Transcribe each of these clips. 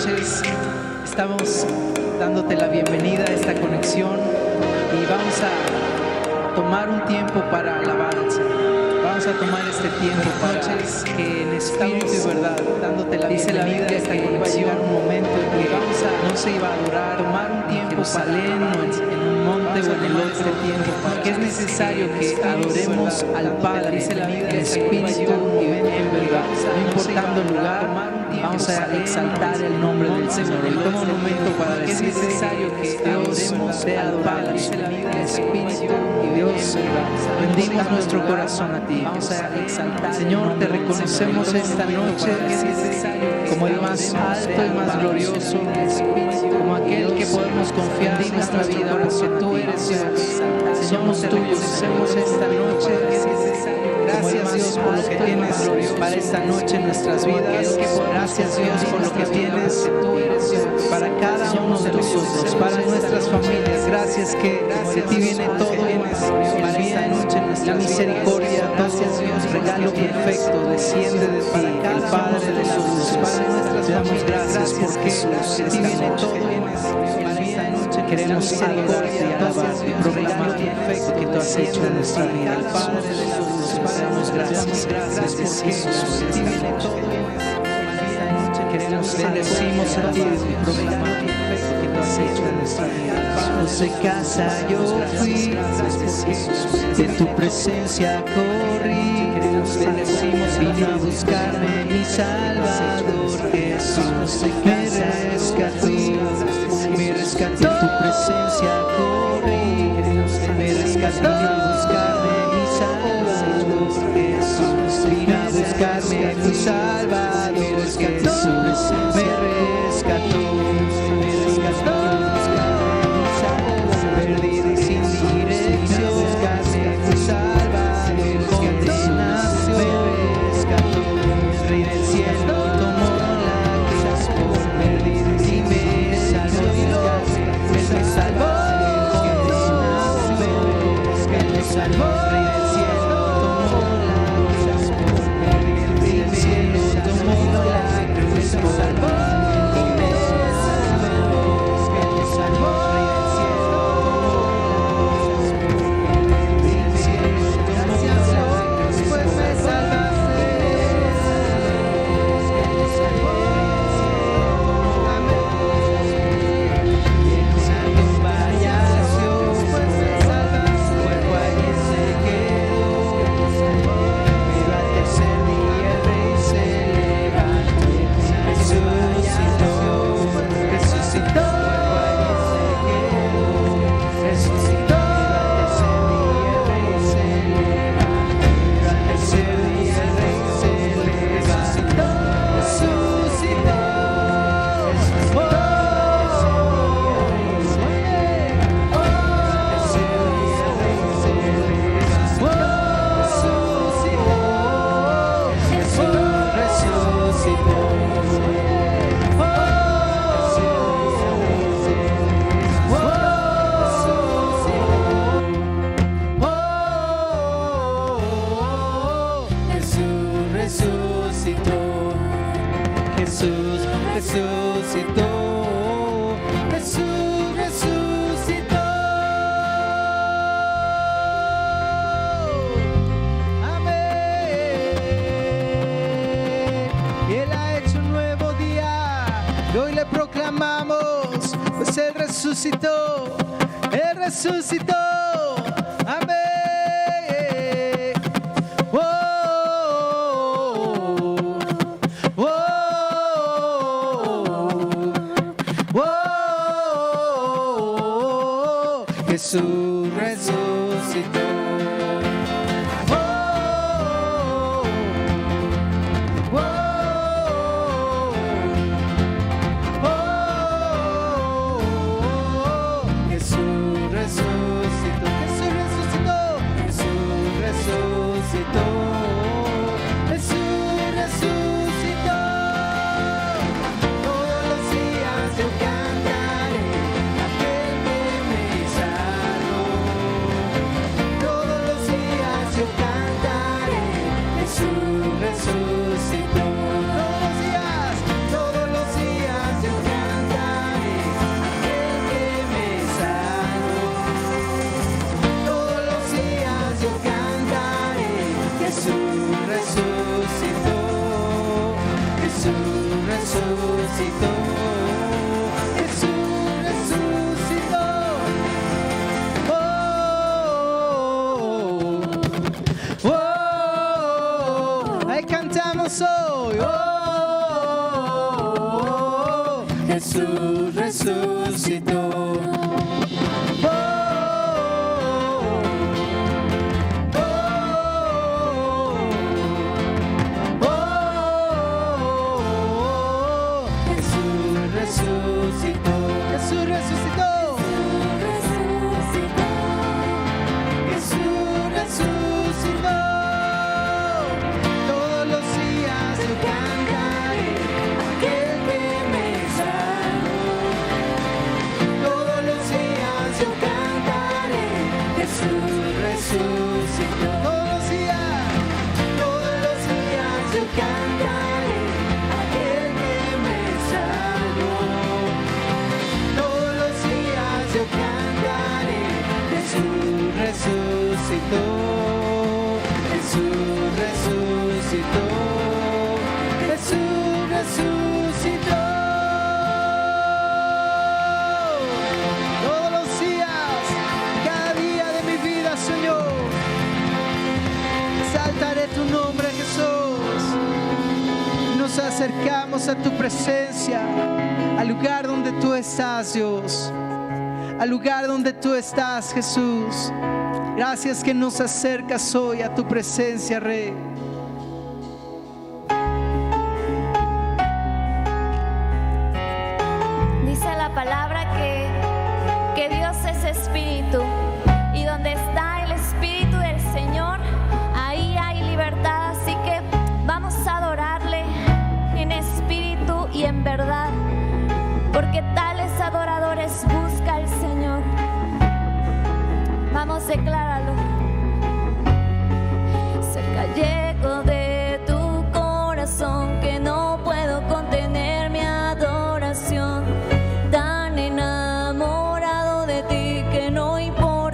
noches. Estamos dándote la bienvenida a esta conexión y vamos a tomar un tiempo para alabar al Señor. Vamos a tomar este tiempo para noches que en espíritu y verdad, dándote la bienvenida a esta conexión, un momento en que no se iba a durar, tomar un tiempo Jerusalén o en un monte o en el otro tiempo, porque es necesario que adoremos al Padre en espíritu y en verdad, no importando el lugar. Vamos a exaltar el nombre del Señor. Y toma un momento para decir es necesario que adoremos al Padre en espíritu y Dios. Rendimos nuestro corazón a ti. Vamos a exaltar. Señor, te reconocemos esta noche como el más alto y más glorioso, como aquel que podemos confiar en nuestra vida, porque tú eres Dios. Somos tuyos. Hacemos esta noche. Gracias Dios por lo que tienes para esta noche en nuestras vidas. Gracias Dios por lo que tienes para cada uno de nosotros, para nuestras familias. Gracias que de ti viene todo para esta noche la misericordia. Gracias Dios, regalo perfecto desciende de ti, el Padre de la luz. Te damos gracias porque de ti viene todo para esta noche. Queremos misericordia y alabar el regalo perfecto que tú has hecho en nuestra vida, el Padre de la luz. Damos gracias porque de ti viene todo. Queremos bendecimos a ti, el programa perfecto que tú has hecho en nuestra vida. No se casa yo fui, de tu presencia corrí. Queremos bendecimos, vine a buscarme mi Salvador Jesús. Me rescató, de tu presencia corrí. Me rescató, vine a buscarme mi Salvador Jesús. Vine a buscarme mi Salvador Jesús. Me rescató, perdido y sin dirección, buscarme mi Salvador, condenación, me rescató, Rey del cielo tomó la cruz por perdido y me salvó, Él me salvó, Él me salvó, Rey del cielo tomó la cruz por perdido, Rey del cielo tomó la cruz por salvó. Él resucitó, amén. Jesús resucitó. Todos los días yo cantaré aquel que me salvó. resucitó. Jesús resucitó. Oh, oh, oh. Ahí cantamos hoy. Oh, oh, oh. Jesús resucitó. Jesús resucitó, Jesús resucitó. Todos los días, cada día de mi vida, Señor, exaltaré tu nombre, Jesús. Nos acercamos a tu presencia, al lugar donde tú estás, Dios, al lugar donde tú estás, Jesús. Gracias que nos acercas hoy a tu presencia, Rey. Dice la palabra que Dios es espíritu, y donde está el espíritu del Señor, ahí hay libertad. Así que vamos a adorarle en espíritu y en verdad, porque tales adoradores busca el Señor. Vamos, decláralo. Cerca llego de tu corazón, que no puedo contener mi adoración. Tan enamorado de ti que no importa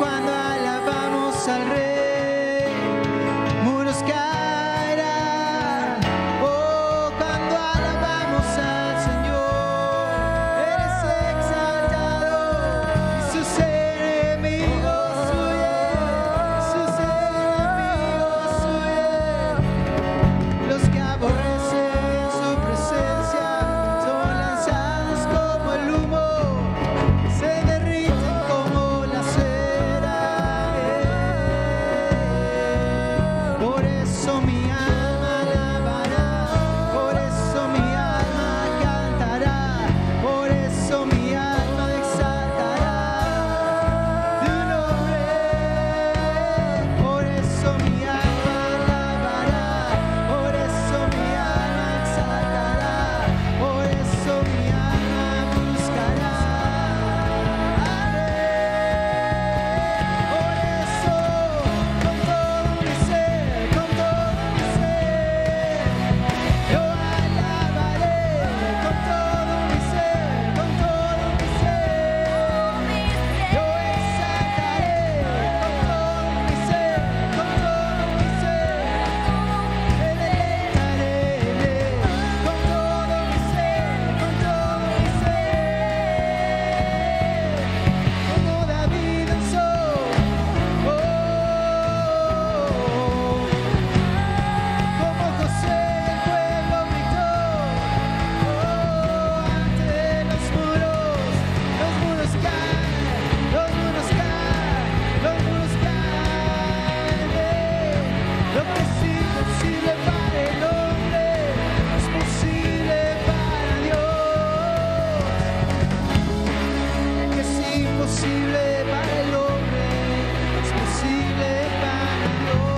cuando alabamos al Rey, muros caerán. Oh, cuando alabamos al Señor, eres exaltado y sus enemigos huyen, sus enemigos huyen. Los que aborrecen su presencia son lanzados como el humo, se derriten como la cera. Por eso mi alma alabará, por eso mi alma cantará, por eso mi alma exaltará tu nombre. Por eso mi alma alabará, por eso mi alma exaltará, por eso mi alma buscará al Rey. Por eso, con todo mi ser, con todo mi ser, yo alabaré. Con todo mi ser, con todo mi ser, yo exaltaré. Con todo mi ser, con todo mi ser, me deleitaré. Con todo mi ser, con todo mi ser, como David danzó. Como José el pueblo gritó, ante los muros caen, los muros caen, los muros caen. Lo que es imposible para el hombre es posible para Dios. Que es imposible para el hombre es posible para Dios.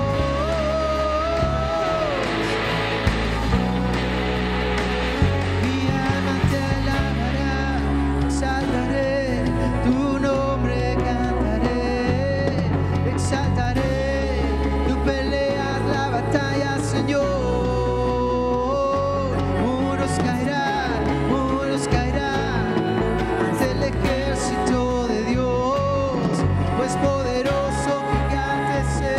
Mi alma te alabará, exaltaré tu nombre, cantaré, exaltaré. Tú peleas la batalla, Señor. Muros caerán ante el ejército de Dios, pues poderoso gigante se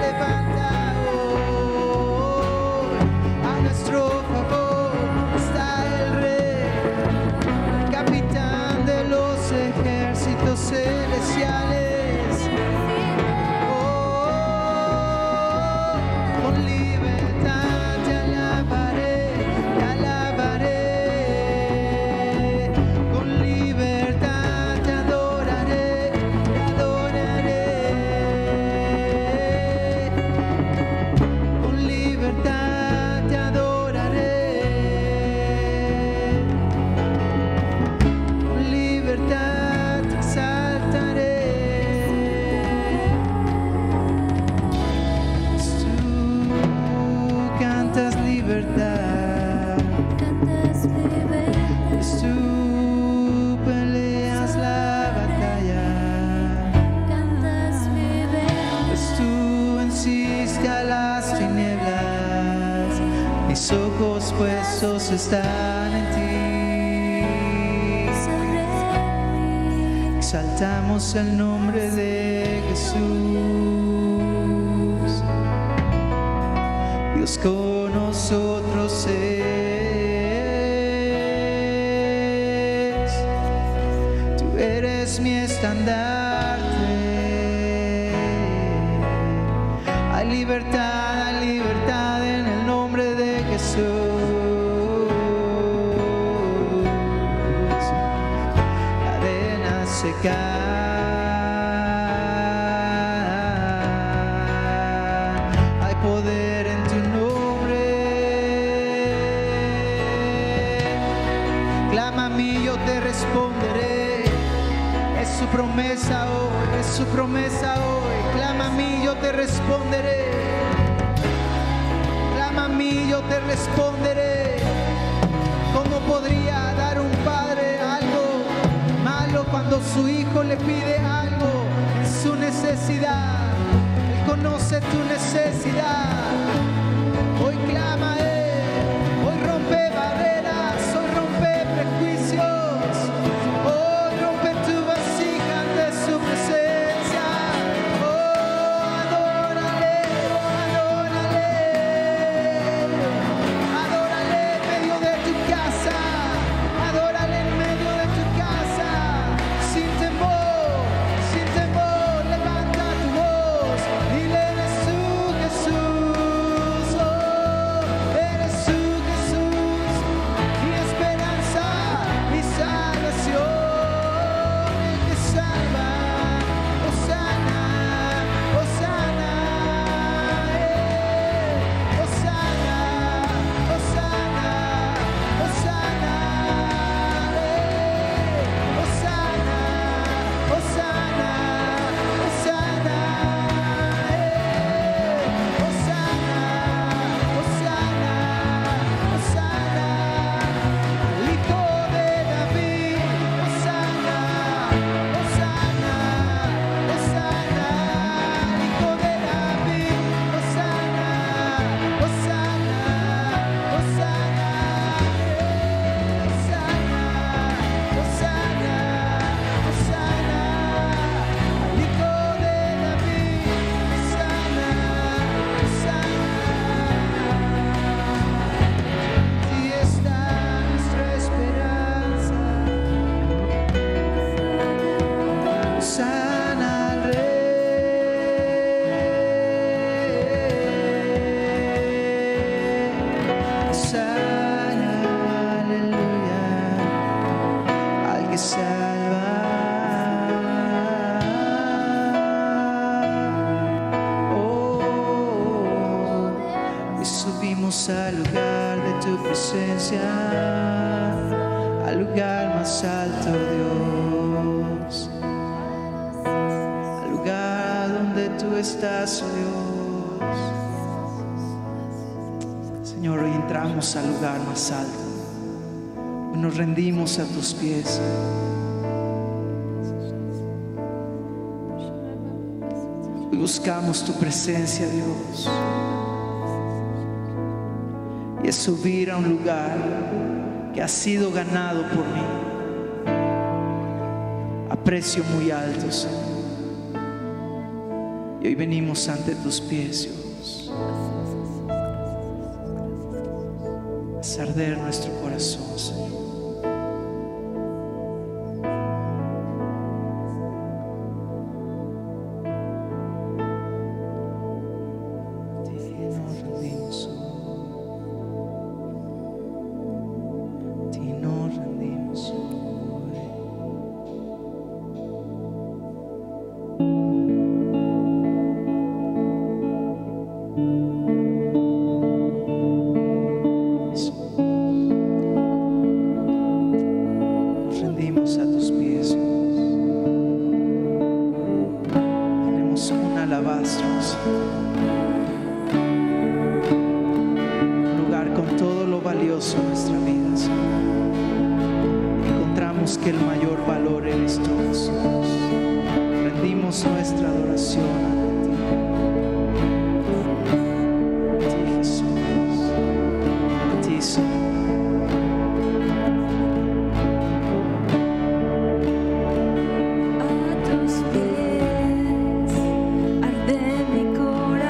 levanta hoy. A nuestro favor está el Rey, capitán de los ejércitos celestiales. Con libertad te alabaré, te alabaré. Con libertad te adoraré, te adoraré. Con libertad te adoraré. Con libertad te exaltaré. Tú cantas libertad, tú peleas la batalla, tú venciste a las tinieblas, mis ojos puestos están en ti. Exaltamos el nombre de Jesús. Dios con nosotros es. Tú eres mi estandarte. Hay libertad en el nombre de Jesús. Cadenas se caen. Hay poder en tu nombre. Clama a mí, yo te responderé. Es su promesa hoy, es su promesa hoy. Clama a mí, yo te responderé. Clama a mí, yo te responderé. ¿Cómo podría dar un padre algo malo cuando su hijo le pide algo en su necesidad? Él conoce tu necesidad. Hoy clama a Él, hoy rompe barreras, hoy rompe prejuicios, hoy rompe tu vasija ante su presencia. Entramos al lugar de tu presencia, al lugar más alto, Dios, al lugar donde tú estás, oh Dios. Señor, hoy entramos al lugar más alto, hoy nos rendimos a tus pies. Hoy buscamos tu presencia, Dios. Y es subir a un lugar que ha sido ganado por mí a precio muy alto, Señor. Y hoy venimos ante tus pies, Dios, a arder nuestro corazón, Señor. Que el mayor valor eres tú, Jesús. Rendimos nuestra adoración a ti, Jesús, a ti, Señor. A tus pies arde mi corazón.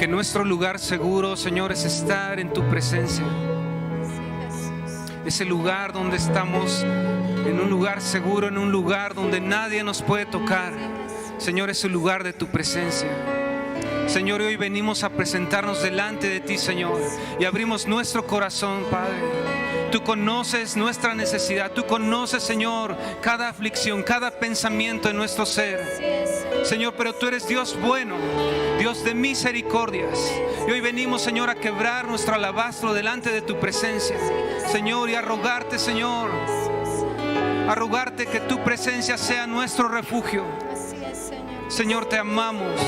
Que nuestro lugar seguro, Señor, es estar en tu presencia. Ese lugar donde estamos, en un lugar seguro, en un lugar donde nadie nos puede tocar. Señor, es el lugar de tu presencia. Señor, hoy venimos a presentarnos delante de ti, Señor, y abrimos nuestro corazón, Padre. Tú conoces nuestra necesidad. Tú conoces, Señor, cada aflicción, cada pensamiento en nuestro ser. Señor, pero tú eres Dios bueno, Dios de misericordias. Y hoy venimos, Señor, a quebrar nuestro alabastro delante de tu presencia, Señor, y a rogarte, Señor, a rogarte que tu presencia sea nuestro refugio. Señor, te amamos.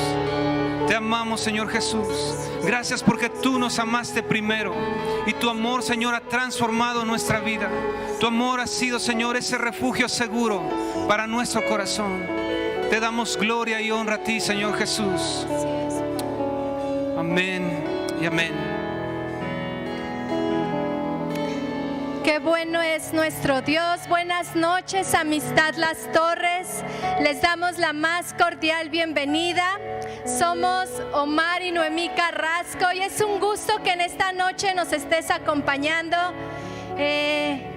Te amamos, Señor Jesús. Gracias porque tú nos amaste primero. Y tu amor, Señor, ha transformado nuestra vida. Tu amor ha sido, Señor, ese refugio seguro para nuestro corazón. Te damos gloria y honra a ti, Señor Jesús. Amén y amén. Qué bueno es nuestro Dios. Buenas noches, Amistad Las Torres. Les damos la más cordial bienvenida. Somos Omar y Noemí Carrasco y es un gusto que en esta noche nos estés acompañando.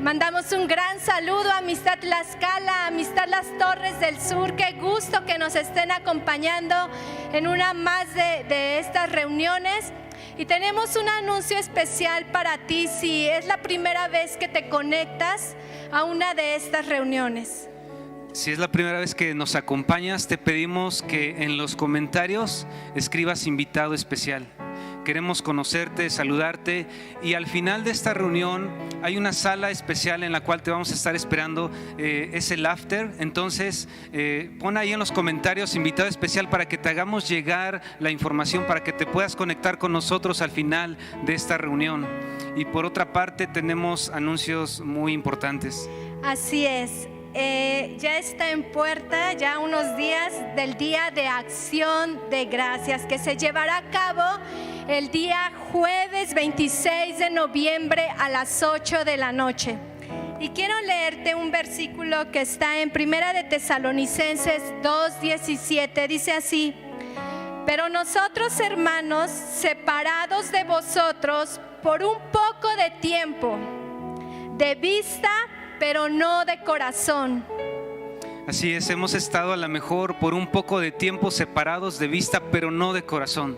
Mandamos un gran saludo a Amistad Tlaxcala, Amistad Las Torres del Sur. Qué gusto que nos estén acompañando en una más de estas reuniones. Y tenemos un anuncio especial para ti si es la primera vez que te conectas a una de estas reuniones. Si es la primera vez que nos acompañas, te pedimos que en los comentarios escribas invitado especial. Queremos conocerte, saludarte, y al final de esta reunión hay una sala especial en la cual te vamos a estar esperando, es el after. Entonces pon ahí en los comentarios invitado especial para que te hagamos llegar la información para que te puedas conectar con nosotros al final de esta reunión. Y por otra parte tenemos anuncios muy importantes. Así es. Ya está en puerta ya unos días del Día de Acción de Gracias, que se llevará a cabo el día jueves 26 de noviembre a las 8 de la noche. Y quiero leerte un versículo que está en Primera de Tesalonicenses 2:17. Dice así: pero nosotros, hermanos, separados de vosotros por un poco de tiempo, de vista pero no de corazón. Así es, hemos estado a lo mejor por un poco de tiempo separados de vista, pero no de corazón.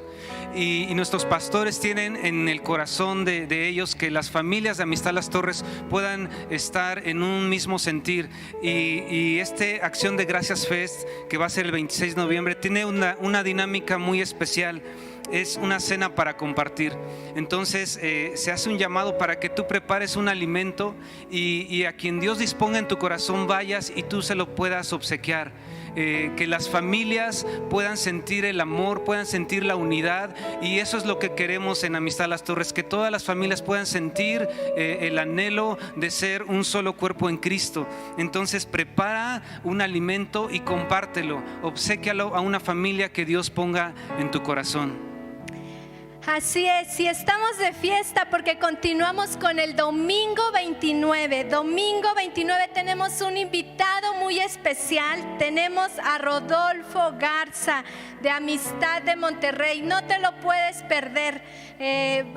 Y nuestros pastores tienen en el corazón de ellos que las familias de Amistad Las Torres puedan estar en un mismo sentir. Y este Acción de Gracias Fest, que va a ser el 26 de noviembre, tiene una dinámica muy especial. Es una cena para compartir. Entonces se hace un llamado para que tú prepares un alimento y a quien Dios disponga en tu corazón vayas y tú se lo puedas obsequiar. Que las familias puedan sentir el amor, puedan sentir la unidad, y eso es lo que queremos en Amistad Las Torres, que todas las familias puedan sentir el anhelo de ser un solo cuerpo en Cristo. Entonces prepara un alimento y compártelo, obséquialo a una familia que Dios ponga en tu corazón. Así es, y estamos de fiesta porque continuamos con el domingo 29. Domingo 29 tenemos un invitado muy especial. Tenemos a Rodolfo Garza de Amistad de Monterrey. No te lo puedes perder.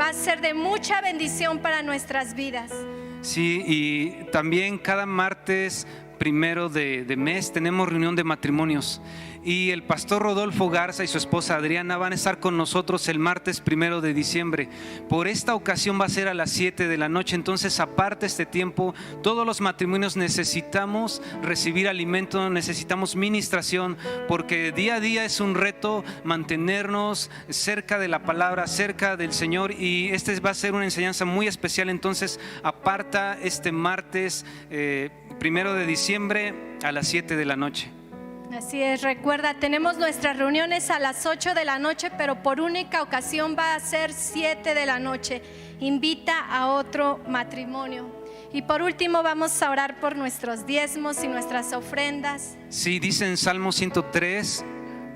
Va a ser de mucha bendición para nuestras vidas. Sí, y también cada martes primero de mes tenemos reunión de matrimonios. Y el pastor Rodolfo Garza y su esposa Adriana van a estar con nosotros el martes 1 de diciembre. Por esta ocasión va a ser a las 7 de la noche. Entonces aparte este tiempo, todos los matrimonios necesitamos recibir alimento, necesitamos ministración, porque día a día es un reto mantenernos cerca de la palabra, cerca del Señor, y este va a ser una enseñanza muy especial. Entonces aparta este martes 1 de diciembre a las 7 de la noche. Así es, recuerda, tenemos nuestras reuniones a las 8 de la noche, pero por única ocasión va a ser 7 de la noche. Invita a otro matrimonio. Y por último vamos a orar por nuestros diezmos y nuestras ofrendas. Sí, dice en Salmo 103,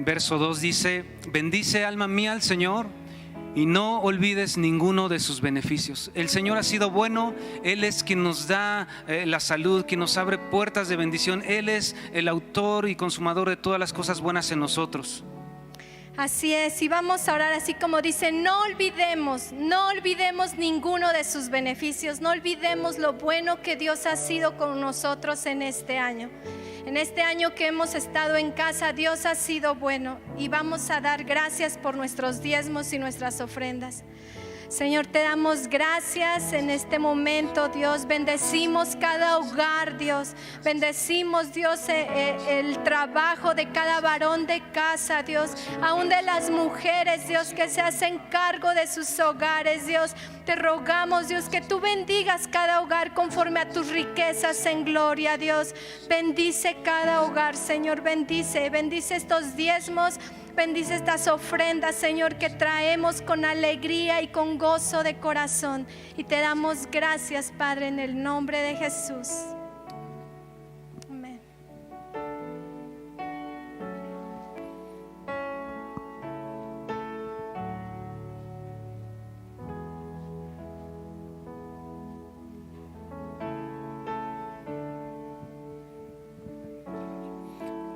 verso 2, dice: bendice alma mía al Señor y no olvides ninguno de sus beneficios. El Señor ha sido bueno, Él es quien nos da la salud, quien nos abre puertas de bendición. Él es el autor y consumador de todas las cosas buenas en nosotros. Así es, y vamos a orar así como dice: no olvidemos ninguno de sus beneficios, no olvidemos lo bueno que Dios ha sido con nosotros en este año. En este año que hemos estado en casa, Dios ha sido bueno, y vamos a dar gracias por nuestros diezmos y nuestras ofrendas. Señor, te damos gracias en este momento, Dios. Bendecimos cada hogar, Dios. Bendecimos, Dios, el trabajo de cada varón de casa, Dios. Aún de las mujeres, Dios, que se hacen cargo de sus hogares, Dios. Te rogamos, Dios, que tú bendigas cada hogar conforme a tus riquezas en gloria, Dios. Bendice cada hogar, Señor. Bendice estos diezmos bendice estas ofrendas, Señor, que traemos con alegría y con gozo de corazón. Y te damos gracias, Padre, en el nombre de Jesús. Amén.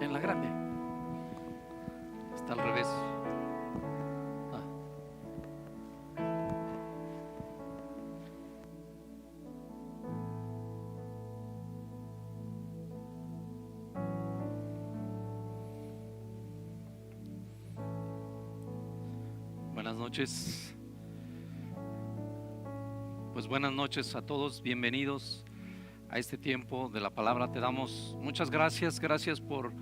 En la grande está al revés. Buenas noches. Pues buenas noches a todos, bienvenidos a este tiempo de la palabra. Te damos muchas gracias, gracias por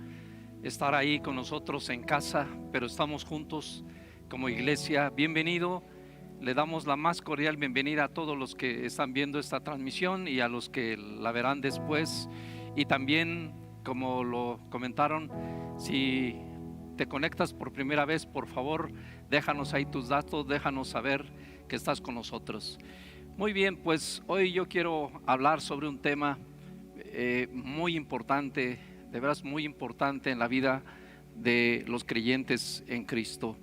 estar ahí con nosotros en casa, pero estamos juntos como iglesia. Bienvenido, le damos la más cordial bienvenida a todos los que están viendo esta transmisión y a los que la verán después. Y también, como lo comentaron, si te conectas por primera vez, por favor, déjanos ahí tus datos, déjanos saber que estás con nosotros. Muy bien, pues hoy yo quiero hablar sobre un tema muy importante, de veras muy importante en la vida de los creyentes en Cristo.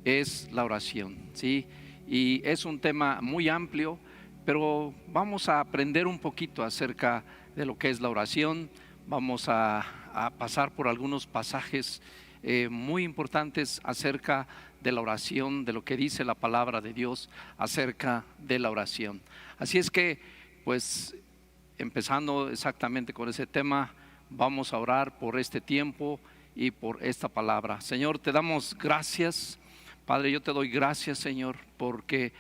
Es la oración, ¿sí? Y es un tema muy amplio, pero vamos a aprender un poquito acerca de lo que es la oración. Vamos a pasar por algunos pasajes muy importantes acerca de la oración, de lo que dice la palabra de Dios acerca de la oración. Así es que, pues, empezando exactamente con ese tema, vamos a orar por este tiempo y por esta palabra. Señor, te damos gracias. Padre, yo te doy gracias, Señor, porque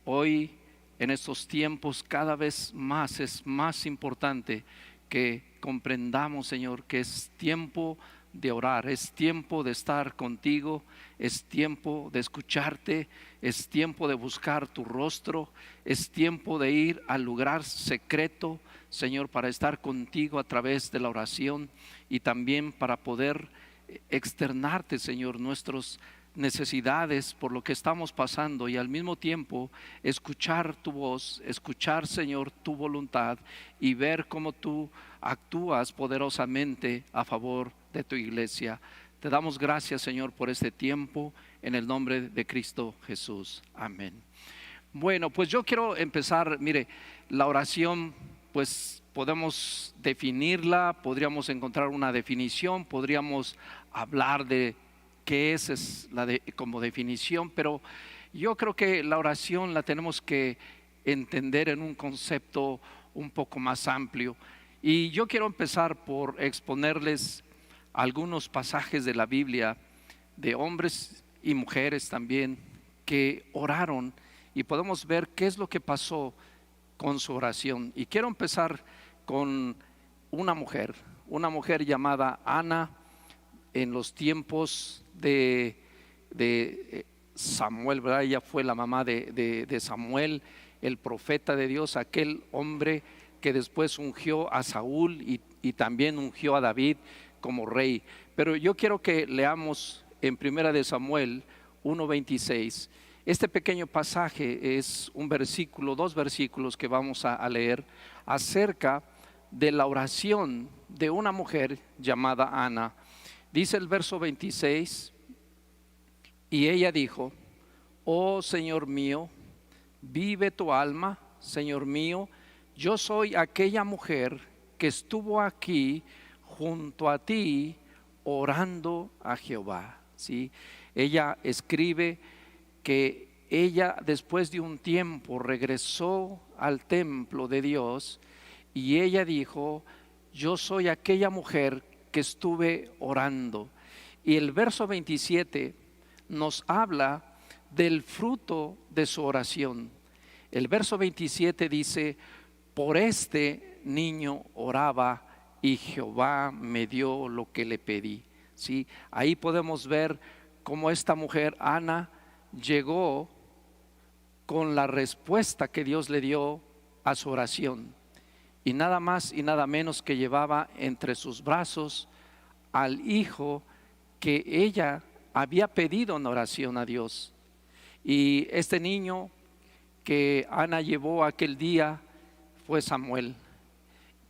hoy en estos tiempos cada vez más es más importante que comprendamos, Señor, que es tiempo de orar, es tiempo de estar contigo, es tiempo de escucharte, es tiempo de buscar tu rostro, es tiempo de ir al lugar secreto, Señor, para estar contigo a través de la oración y también para poder externarte, Señor, nuestras necesidades por lo que estamos pasando y al mismo tiempo escuchar tu voz, escuchar, Señor, tu voluntad y ver cómo tú actúas poderosamente a favor de tu iglesia. Te damos gracias, Señor, por este tiempo en el nombre de Cristo Jesús. Amén. Bueno, pues yo quiero empezar. Mire, la oración, pues podemos definirla, podríamos encontrar una definición, podríamos hablar de qué es como definición, pero yo creo que la oración la tenemos que entender en un concepto un poco más amplio. Y yo quiero empezar por exponerles algunos pasajes de la Biblia de hombres y mujeres también que oraron y podemos ver qué es lo que pasó con su oración. Y quiero empezar con una mujer llamada Ana en los tiempos de Samuel, ¿verdad? Ella fue la mamá de Samuel, el profeta de Dios, aquel hombre que después ungió a Saúl y también ungió a David como rey. Pero yo quiero que leamos en Primera de Samuel 1:26. Este pequeño pasaje es un versículo, dos versículos que vamos a leer acerca de la oración de una mujer llamada Ana. Dice el verso 26: y ella dijo: oh Señor mío, vive tu alma, Señor mío, yo soy aquella mujer que estuvo aquí junto a ti orando a Jehová. ¿Sí? Ella escribe que ella después de un tiempo regresó al templo de Dios y ella dijo: yo soy aquella mujer que estuve orando. Y el verso 27 nos habla del fruto de su oración. El verso 27 dice: por este niño oraba y Jehová me dio lo que le pedí. ¿Sí? Ahí podemos ver cómo esta mujer Ana llegó con la respuesta que Dios le dio a su oración, y nada más y nada menos que llevaba entre sus brazos al hijo que ella había pedido en oración a Dios. Y este niño que Ana llevó aquel día fue Samuel.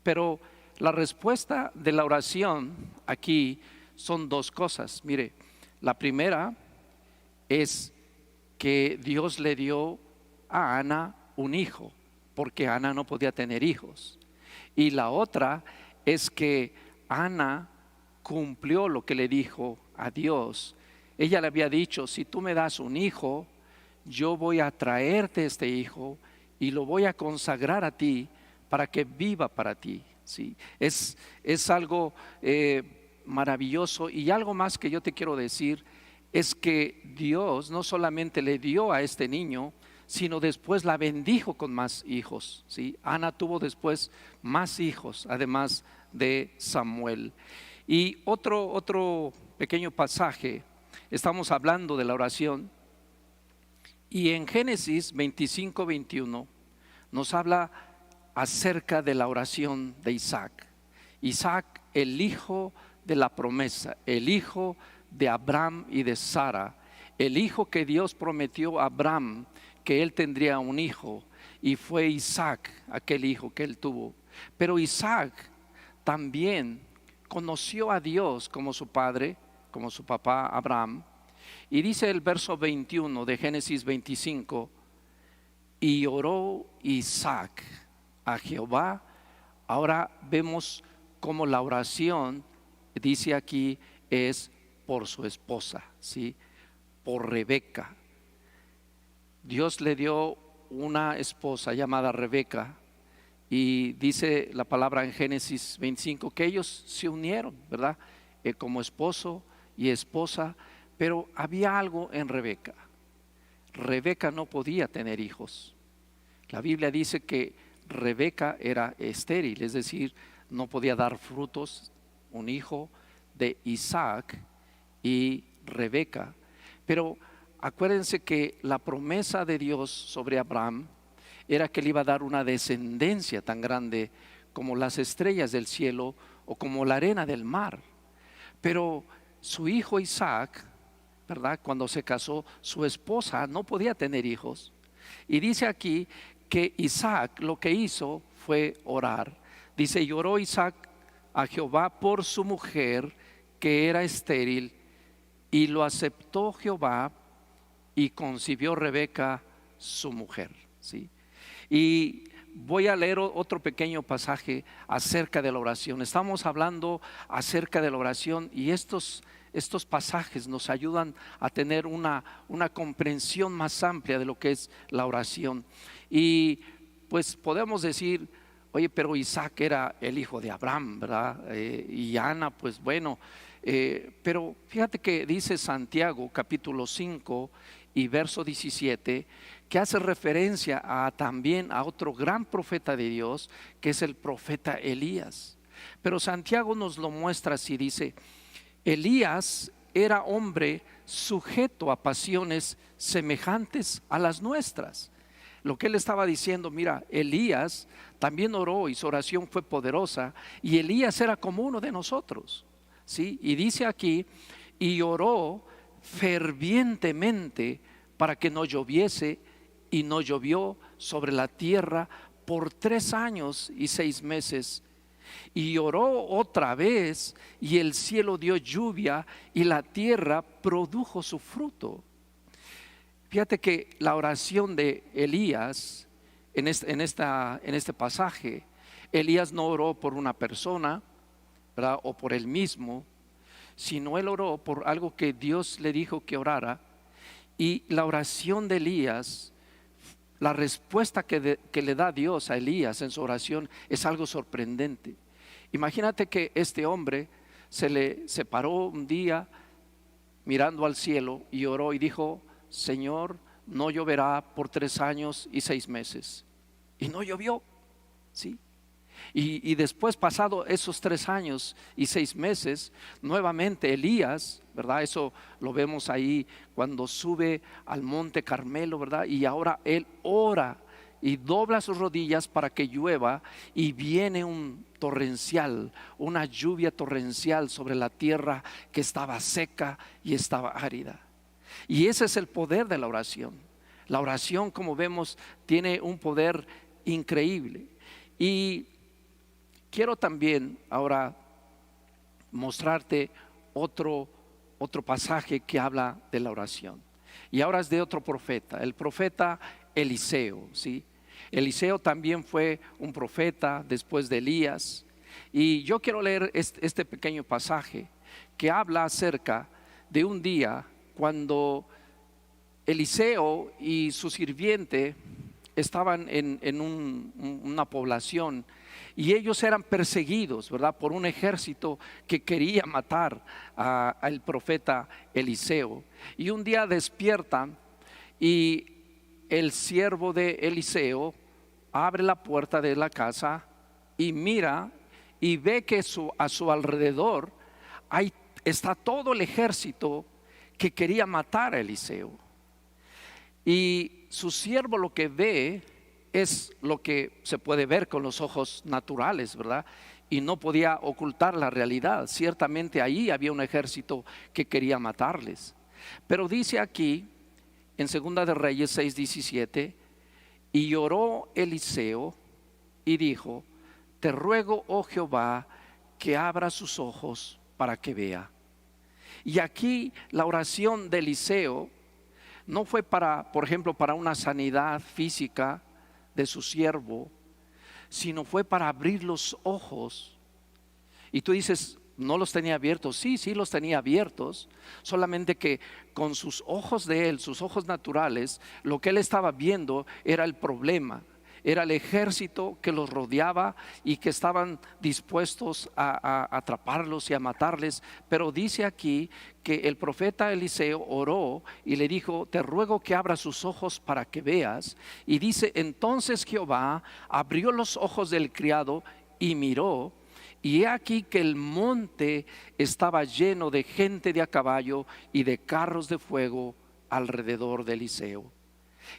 Pero la respuesta de la oración aquí son dos cosas. Mire, la primera es que Dios le dio a Ana un hijo, porque Ana no podía tener hijos. Y la otra es que Ana cumplió lo que le dijo a Dios. Ella le había dicho: si tú me das un hijo, yo voy a traerte este hijo y lo voy a consagrar a ti para que viva para ti. ¿Sí? Es algo maravilloso. Y algo más que yo te quiero decir es que Dios no solamente le dio a este niño, sino después la bendijo con más hijos. ¿Sí? Ana tuvo después más hijos, además de Samuel. Y otro pequeño pasaje, estamos hablando de la oración, y en Génesis 25-21 nos habla acerca de la oración de Isaac. Isaac, el hijo de la promesa, el hijo de Abraham y de Sara, el hijo que Dios prometió a Abraham que él tendría un hijo, y fue Isaac aquel hijo que él tuvo. Pero Isaac también conoció a Dios como su padre, como su papá Abraham. Y dice el verso 21 de Génesis 25: y oró Isaac a Jehová. Ahora vemos cómo la oración, dice aquí, es por su esposa, ¿sí? Por Rebeca. Dios le dio una esposa llamada Rebeca, y dice la palabra en Génesis 25 que ellos se unieron, ¿verdad? Como esposo y esposa. Pero había algo en Rebeca. Rebeca no podía tener hijos. La Biblia dice que Rebeca era estéril, es decir, no podía dar frutos. Un hijo de Isaac y Rebeca. Pero acuérdense que la promesa de Dios sobre Abraham era que le iba a dar una descendencia tan grande como las estrellas del cielo o como la arena del mar. Pero su hijo Isaac, ¿verdad?, cuando se casó, su esposa no podía tener hijos. Y dice aquí que Isaac lo que hizo fue orar. Dice: y oró Isaac a Jehová por su mujer que era estéril, y lo aceptó Jehová, y concibió Rebeca su mujer. ¿Sí? Y voy a leer otro pequeño pasaje acerca de la oración. Estamos hablando acerca de la oración, y estos pasajes nos ayudan a tener una comprensión más amplia de lo que es la oración. Y pues podemos decir: oye, pero Isaac era el hijo de Abraham, ¿verdad? Y Ana, pues bueno, pero fíjate que dice Santiago capítulo 5 y verso 17, que hace referencia también a otro gran profeta de Dios, que es el profeta Elías. Pero Santiago nos lo muestra así, dice: Elías era hombre sujeto a pasiones semejantes a las nuestras. Lo que él estaba diciendo: mira, Elías también oró y su oración fue poderosa, y Elías era como uno de nosotros, ¿sí? Y dice aquí: y oró fervientemente para que no lloviese, y no llovió sobre la tierra por 3 años y 6 meses. Y oró otra vez, y el cielo dio lluvia, y la tierra produjo su fruto. Fíjate que la oración de Elías en este pasaje, Elías no oró por una persona, ¿verdad?, o por él mismo, sino él oró por algo que Dios le dijo que orara. Y la oración de Elías, la respuesta que le da Dios a Elías en su oración, es algo sorprendente. Imagínate que este hombre se paró un día mirando al cielo y oró y dijo: Señor, no lloverá por 3 años y 6 meses. Y no llovió, ¿sí? Y después, pasado esos 3 años y 6 meses, nuevamente Elías, ¿verdad? Eso lo vemos ahí cuando sube al monte Carmelo, ¿verdad? Y ahora él ora y dobla sus rodillas para que llueva, y viene un torrencial, una lluvia torrencial sobre la tierra que estaba seca y estaba árida. Y ese es el poder de la oración. La oración, como vemos, tiene un poder increíble. Y quiero también ahora mostrarte otro pasaje que habla de la oración. Y ahora es de otro profeta, el profeta Eliseo, ¿sí? Eliseo también fue un profeta después de Elías. Y yo quiero leer este pequeño pasaje que habla acerca de un día cuando Eliseo y su sirviente estaban en una población, y ellos eran perseguidos, ¿verdad?, por un ejército que quería matar al profeta Eliseo. Y un día despiertan y el siervo de Eliseo abre la puerta de la casa y mira y ve que a su alrededor está todo el ejército que quería matar a Eliseo. Y su siervo lo que ve es lo que se puede ver con los ojos naturales, ¿verdad? Y no podía ocultar la realidad. Ciertamente ahí había un ejército que quería matarles. Pero dice aquí en 2 de Reyes 6:17, y lloró Eliseo y dijo: te ruego, oh Jehová, que abra sus ojos para que vea. Y aquí la oración de Eliseo no fue por ejemplo, para una sanidad física de su siervo, sino fue para abrir los ojos. Y tú dices, ¿no los tenía abiertos? Sí, los tenía abiertos, solamente que con sus ojos de él, sus ojos naturales, lo que él estaba viendo era el problema. Era el ejército que los rodeaba y que estaban dispuestos a atraparlos y a matarles. Pero dice aquí que el profeta Eliseo oró y le dijo: te ruego que abra sus ojos para que veas. Y dice: entonces Jehová abrió los ojos del criado y miró, y he aquí que el monte estaba lleno de gente de a caballo y de carros de fuego alrededor de Eliseo.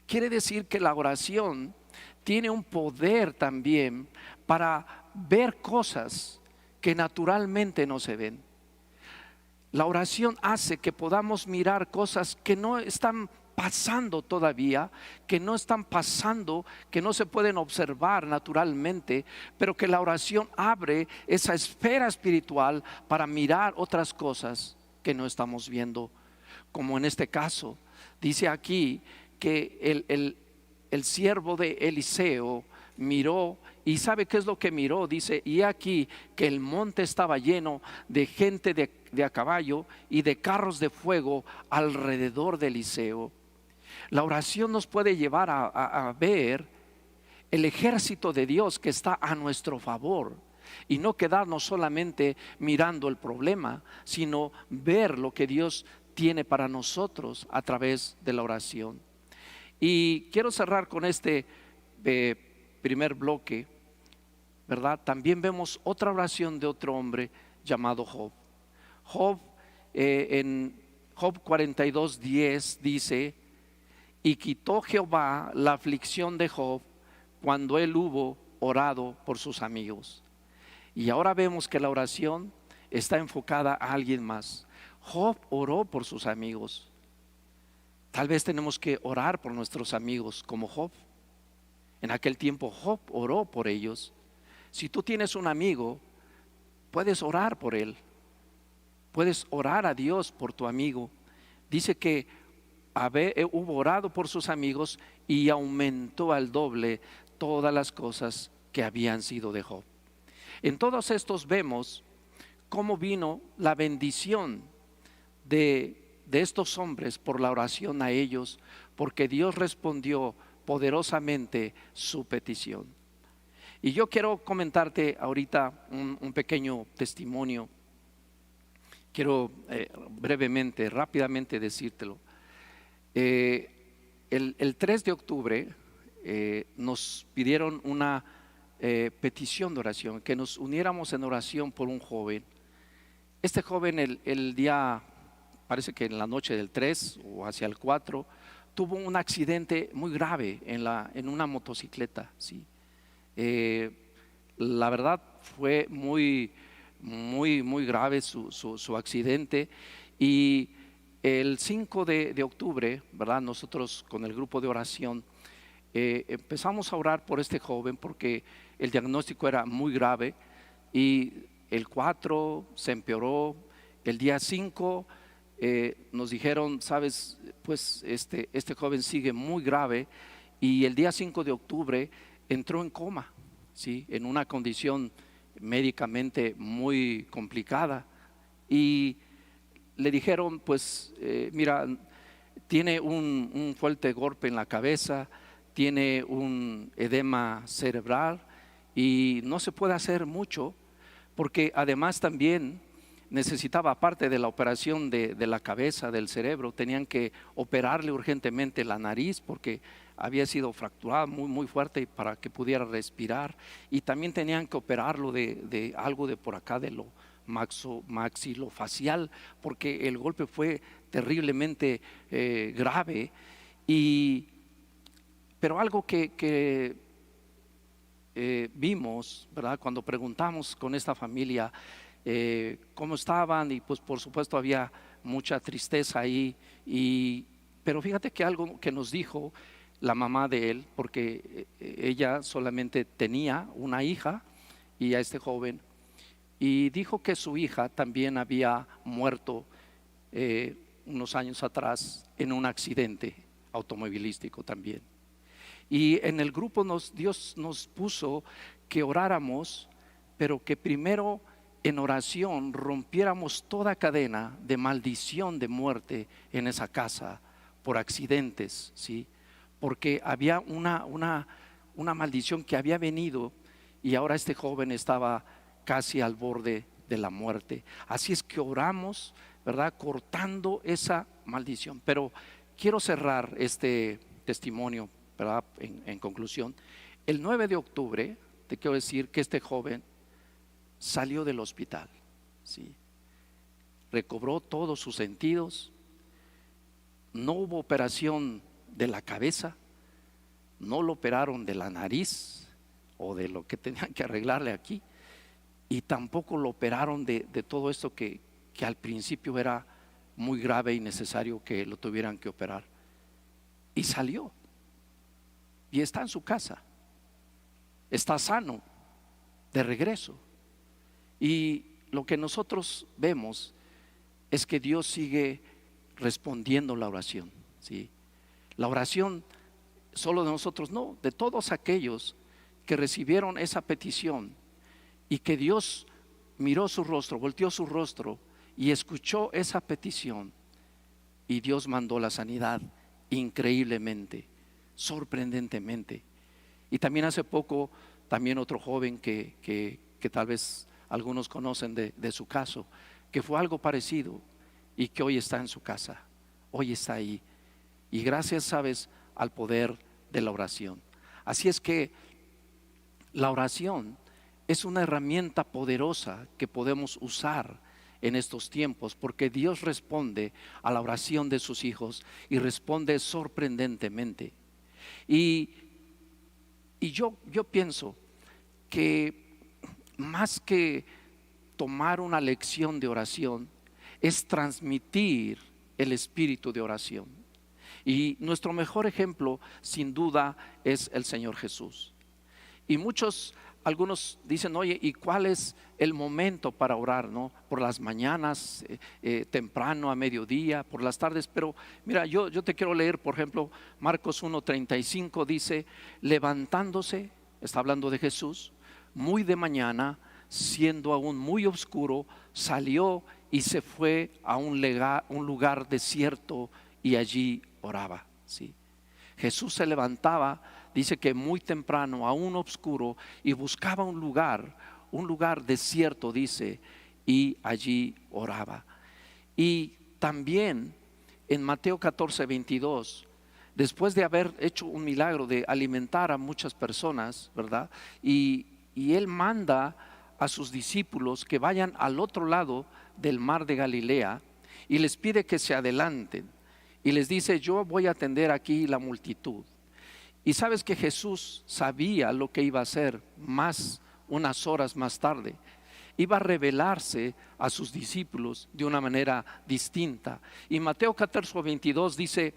Quiere decir que la oración tiene un poder también para ver cosas que naturalmente no se ven. La oración hace que podamos mirar cosas que no están pasando todavía, que no están pasando, que no se pueden observar naturalmente, pero que la oración abre esa esfera espiritual para mirar otras cosas que no estamos viendo. Como en este caso, dice aquí que el siervo de Eliseo miró, y ¿sabe qué es lo que miró? Dice: y aquí que el monte estaba lleno de gente de a caballo y de carros de fuego alrededor de Eliseo. La oración nos puede llevar a ver el ejército de Dios que está a nuestro favor, y no quedarnos solamente mirando el problema, sino ver lo que Dios tiene para nosotros a través de la oración. Y quiero cerrar con este primer bloque, ¿verdad? También vemos otra oración de otro hombre llamado Job. Job, en Job 42:10 dice: y quitó Jehová la aflicción de Job cuando él hubo orado por sus amigos. Y ahora vemos que la oración está enfocada a alguien más. Job oró por sus amigos. Tal vez tenemos que orar por nuestros amigos como Job. En aquel tiempo Job oró por ellos. Si tú tienes un amigo, puedes orar por él. Puedes orar a Dios por tu amigo. Dice que hubo orado por sus amigos y aumentó al doble todas las cosas que habían sido de Job. En todos estos vemos cómo vino la bendición de estos hombres por la oración a ellos, porque Dios respondió poderosamente su petición. Y yo quiero comentarte ahorita un pequeño testimonio. Quiero brevemente, rápidamente decírtelo. El 3 de octubre nos pidieron una petición de oración, que nos uniéramos en oración por un joven. Este joven el día, parece que en la noche del 3 o hacia el 4, tuvo un accidente muy grave en una motocicleta, ¿sí? La verdad fue muy grave su accidente. Y el 5 de octubre, ¿verdad? Nosotros con el grupo de oración empezamos a orar por este joven porque el diagnóstico era muy grave, y el 4 se empeoró. El día 5 nos dijeron, sabes, pues este joven sigue muy grave, y el día 5 de octubre entró en coma, ¿sí? En una condición médicamente muy complicada, y le dijeron, pues mira, tiene un fuerte golpe en la cabeza, tiene un edema cerebral y no se puede hacer mucho, porque además también necesitaba, aparte de la operación de la cabeza, del cerebro, tenían que operarle urgentemente la nariz porque había sido fracturada muy fuerte para que pudiera respirar, y también tenían que operarlo de algo de por acá, de lo maxilofacial, porque el golpe fue terriblemente grave. Pero algo que vimos, ¿verdad? Cuando preguntamos con esta familia cómo estaban, y pues por supuesto había mucha tristeza ahí, pero fíjate que algo que nos dijo la mamá de él, porque ella solamente tenía una hija y a este joven, y dijo que su hija también había muerto unos años atrás en un accidente automovilístico también. Y en el grupo Dios nos puso que oráramos, pero que primero en oración rompiéramos toda cadena de maldición de muerte en esa casa por accidentes, ¿sí? Porque había una maldición que había venido, y ahora este joven estaba casi al borde de la muerte. Así es que oramos, ¿verdad? Cortando esa maldición. Pero quiero cerrar este testimonio, ¿verdad? En conclusión, el 9 de octubre te quiero decir que este joven salió del hospital, ¿sí? Recobró todos sus sentidos, no hubo operación de la cabeza, no lo operaron de la nariz o de lo que tenían que arreglarle aquí, y tampoco lo operaron de todo esto que al principio era muy grave y necesario que lo tuvieran que operar. Y salió, y está en su casa, está sano, de regreso. Y lo que nosotros vemos es que Dios sigue respondiendo la oración, ¿sí? La oración solo de nosotros, no, de todos aquellos que recibieron esa petición, y que Dios miró su rostro, volteó su rostro y escuchó esa petición, y Dios mandó la sanidad increíblemente, sorprendentemente. Y también hace poco, también otro joven que tal vez algunos conocen de su caso, que fue algo parecido, y que hoy está en su casa, hoy está ahí, y gracias, sabes, al poder de la oración. Así es que la oración es una herramienta poderosa que podemos usar en estos tiempos, porque Dios responde a la oración de sus hijos, y responde sorprendentemente. Y yo pienso que más que tomar una lección de oración, es transmitir el espíritu de oración. Y nuestro mejor ejemplo, sin duda, es el Señor Jesús. Y algunos dicen, oye, ¿y cuál es el momento para orar? ¿No? Por las mañanas, temprano, a mediodía, por las tardes. Pero mira, yo te quiero leer, por ejemplo, Marcos 1:35 dice, levantándose, está hablando de Jesús, muy de mañana, siendo aún muy oscuro, salió y se fue a un lugar desierto, y allí oraba, ¿sí? Jesús se levantaba, dice que muy temprano, aún oscuro, y buscaba un lugar desierto, dice, y allí oraba. Y también en Mateo 14:22, después de haber hecho un milagro de alimentar a muchas personas, ¿verdad? Y él manda a sus discípulos que vayan al otro lado del mar de Galilea, y les pide que se adelanten. y les dice: yo voy a atender aquí la multitud. Y sabes que Jesús sabía lo que iba a hacer más unas horas más tarde. Iba a revelarse a sus discípulos de una manera distinta. Y Mateo 14:22 dice: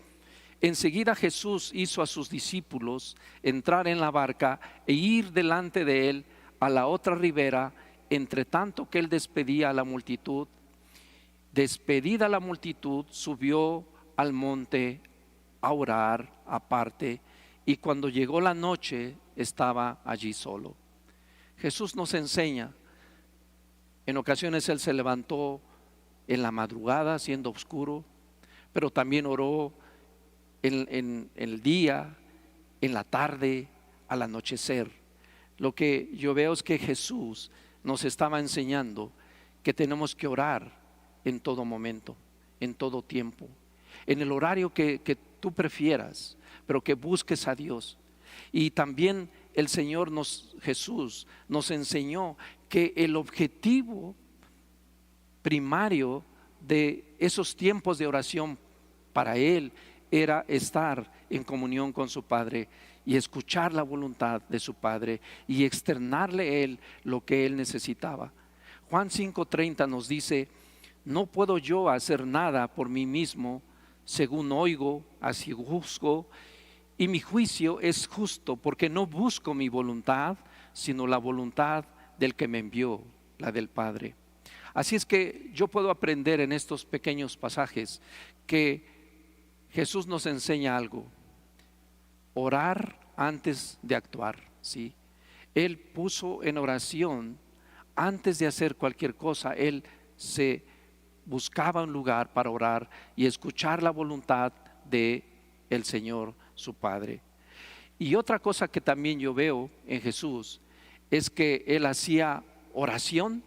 enseguida Jesús hizo a sus discípulos entrar en la barca e ir delante de él a la otra ribera, entre tanto que él despedía a la multitud. Despedida la multitud, subió al monte a orar aparte, y cuando llegó la noche estaba allí solo. Jesús nos enseña. En ocasiones él se levantó en la madrugada siendo oscuro, pero también oró en el día, en la tarde, al anochecer. Lo que yo veo es que Jesús nos estaba enseñando que tenemos que orar en todo momento, en todo tiempo, en el horario que tú prefieras, pero que busques a Dios. Y también el Señor Jesús nos enseñó que el objetivo primario de esos tiempos de oración para Él era estar en comunión con su Padre y escuchar la voluntad de su Padre y externarle a Él lo que Él necesitaba. Juan 5:30 nos dice: no puedo yo hacer nada por mí mismo, según oigo, así juzgo, y mi juicio es justo, porque no busco mi voluntad, sino la voluntad del que me envió, la del Padre. Así es que yo puedo aprender en estos pequeños pasajes que Jesús nos enseña algo: orar antes de actuar, ¿sí? Él puso en oración antes de hacer cualquier cosa. Él se buscaba un lugar para orar y escuchar la voluntad de el Señor, su Padre. Y otra cosa que también yo veo en Jesús es que Él hacía oración,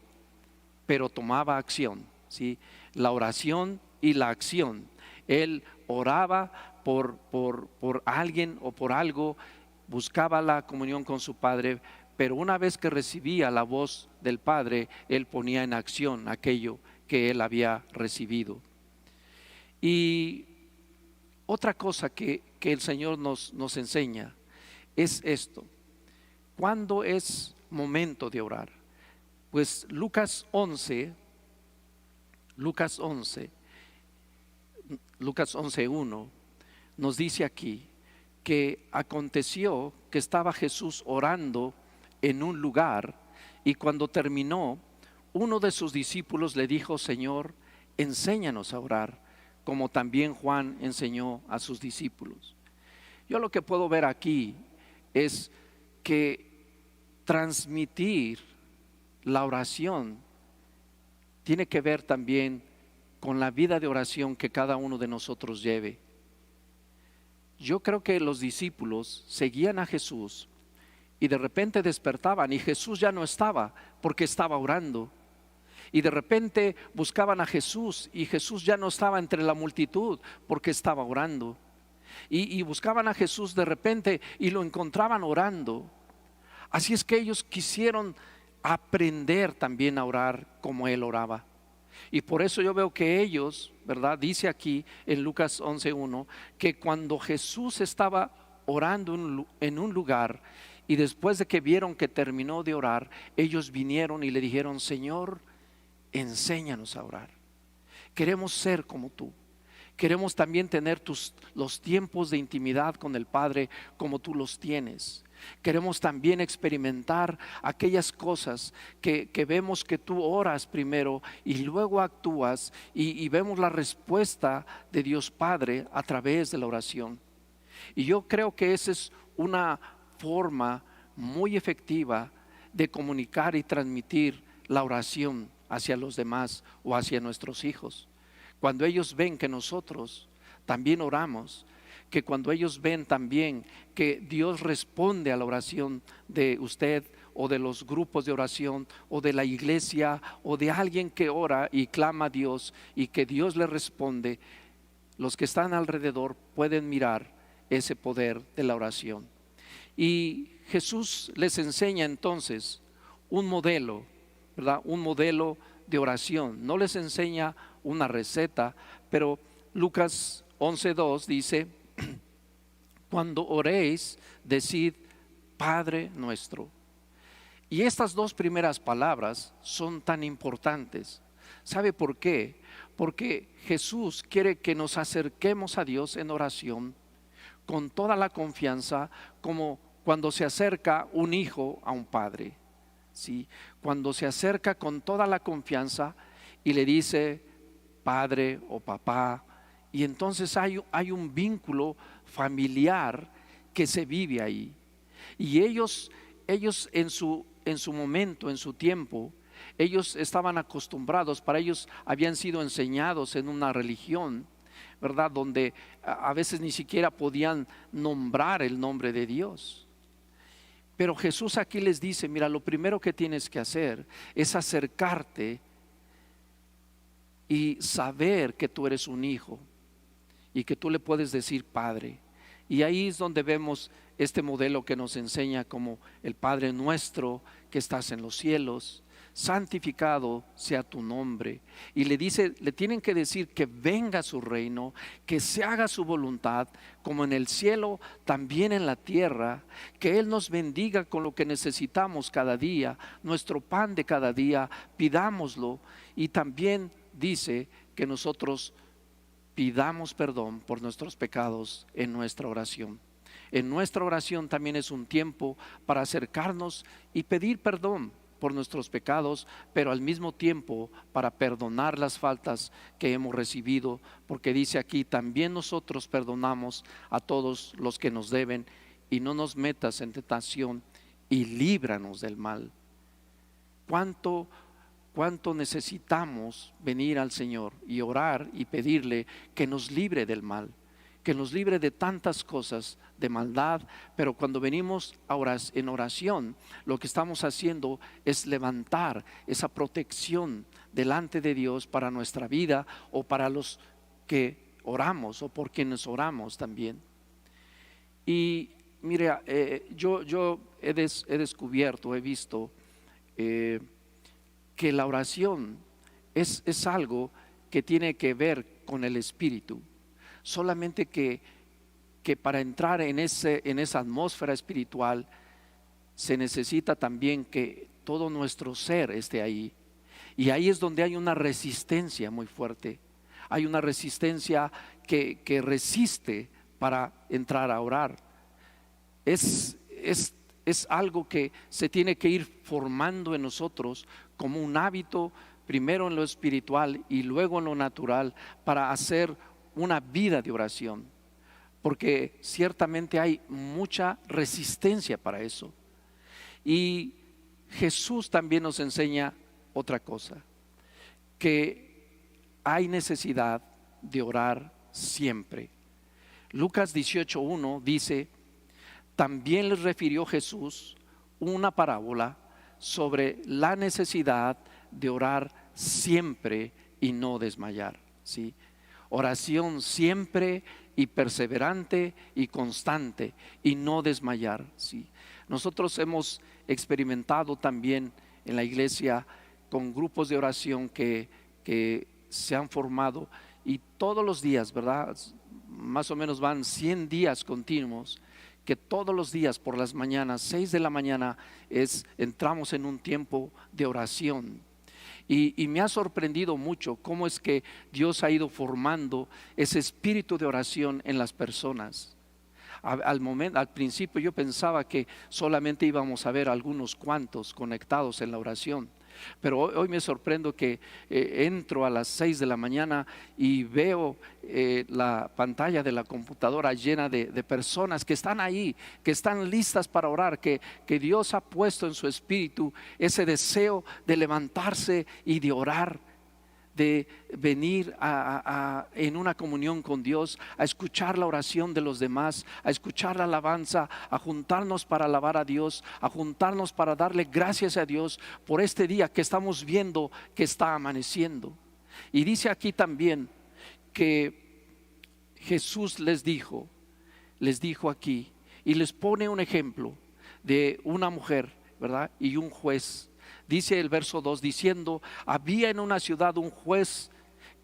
pero tomaba acción, ¿sí? La oración y la acción. Él oraba por alguien o por algo, buscaba la comunión con su Padre, pero una vez que recibía la voz del Padre, Él ponía en acción aquello que Él había recibido. Y otra cosa que el Señor nos enseña es esto: ¿cuándo es momento de orar? Pues Lucas 11:1 nos dice aquí que aconteció que estaba Jesús orando en un lugar, y cuando terminó, uno de sus discípulos le dijo: Señor, enséñanos a orar, como también Juan enseñó a sus discípulos. Yo lo que puedo ver aquí es que transmitir la oración tiene que ver también con la vida de oración que cada uno de nosotros lleve. Yo creo que los discípulos seguían a Jesús y de repente despertaban y Jesús ya no estaba porque estaba orando. Y de repente buscaban a Jesús y Jesús ya no estaba entre la multitud porque estaba orando. Y buscaban a Jesús de repente y lo encontraban orando. Así es que ellos quisieron aprender también a orar como Él oraba. Y por eso yo veo que ellos, ¿verdad? Dice aquí en Lucas 11:1 que cuando Jesús estaba orando en un lugar, y después de que vieron que terminó de orar, ellos vinieron y le dijeron: Señor, enséñanos a orar. Queremos ser como tú. Queremos también tener los tiempos de intimidad con el Padre como tú los tienes. Queremos también experimentar aquellas cosas que vemos que tú oras primero y luego actúas, y vemos la respuesta de Dios Padre a través de la oración. Y yo creo que esa es una forma muy efectiva de comunicar y transmitir la oración hacia los demás o hacia nuestros hijos. Cuando ellos ven que nosotros también oramos, que cuando ellos ven también que Dios responde a la oración de usted o de los grupos de oración o de la iglesia o de alguien que ora y clama a Dios y que Dios le responde, los que están alrededor pueden mirar ese poder de la oración. Y Jesús les enseña entonces un modelo, ¿verdad? Un modelo de oración. No les enseña una receta, pero Lucas 11:2 dice: cuando oréis, decid Padre nuestro. Y estas dos primeras palabras son tan importantes. ¿Sabe por qué? Porque Jesús quiere que nos acerquemos a Dios en oración con toda la confianza, como cuando se acerca un hijo a un padre, ¿sí? Cuando se acerca con toda la confianza y le dice padre o papá, y entonces hay un vínculo familiar que se vive ahí. Y ellos en su momento, en su tiempo, ellos estaban acostumbrados, para ellos habían sido enseñados en una religión, ¿verdad? Donde a veces ni siquiera podían nombrar el nombre de Dios. Pero Jesús aquí les dice: mira, lo primero que tienes que hacer es acercarte y saber que tú eres un hijo y que tú le puedes decir Padre. Y ahí es donde vemos este modelo que nos enseña como el Padre nuestro que estás en los cielos, santificado sea tu nombre. Y le tienen que decir que venga su reino, que se haga su voluntad, como en el cielo, también en la tierra, que Él nos bendiga con lo que necesitamos cada día, nuestro pan de cada día, pidámoslo. Y también dice que nosotros pidamos perdón por nuestros pecados en nuestra oración. En nuestra oración también es un tiempo para acercarnos y pedir perdón por nuestros pecados, pero al mismo tiempo para perdonar las faltas que hemos recibido, porque dice aquí: también nosotros perdonamos a todos los que nos deben, y no nos metas en tentación y líbranos del mal. ¿Cuánto necesitamos venir al Señor y orar y pedirle que nos libre del mal, que nos libre de tantas cosas de maldad? Pero cuando venimos en oración, lo que estamos haciendo es levantar esa protección delante de Dios para nuestra vida, o para los que oramos, o por quienes oramos también. Y mire, yo he descubierto, he visto que la oración es algo que tiene que ver con el Espíritu. Solamente que para entrar en esa atmósfera espiritual se necesita también que todo nuestro ser esté ahí. Y ahí es donde hay una resistencia muy fuerte. Hay una resistencia que resiste para entrar a orar. Es algo que se tiene que ir formando en nosotros como un hábito, primero en lo espiritual y luego en lo natural, para hacer una vida de oración, porque ciertamente hay mucha resistencia para eso. Y Jesús también nos enseña otra cosa, que hay necesidad de orar siempre. Lucas 18:1 dice: también les refirió Jesús una parábola sobre la necesidad de orar siempre y no desmayar, ¿sí? Oración siempre y perseverante y constante y no desmayar, ¿sí? Nosotros hemos experimentado también en la iglesia con grupos de oración que se han formado, y todos los días, ¿verdad? Más o menos van 100 días continuos, que todos los días por las mañanas, 6 de la mañana, entramos en un tiempo de oración. Y me ha sorprendido mucho cómo es que Dios ha ido formando ese espíritu de oración en las personas. Al principio yo pensaba que solamente íbamos a ver algunos cuantos conectados en la oración, pero hoy me sorprendo que entro a las 6 de la mañana y veo la pantalla de la computadora llena de personas que están ahí, que están listas para orar, que Dios ha puesto en su espíritu ese deseo de levantarse y de orar, de venir en una comunión con Dios, a escuchar la oración de los demás, a escuchar la alabanza, a juntarnos para alabar a Dios, a juntarnos para darle gracias a Dios por este día que estamos viendo que está amaneciendo. Y dice aquí también que Jesús les dijo aquí, y les pone un ejemplo de una mujer, ¿verdad? Y un juez. Dice el verso 2, diciendo: había en una ciudad un juez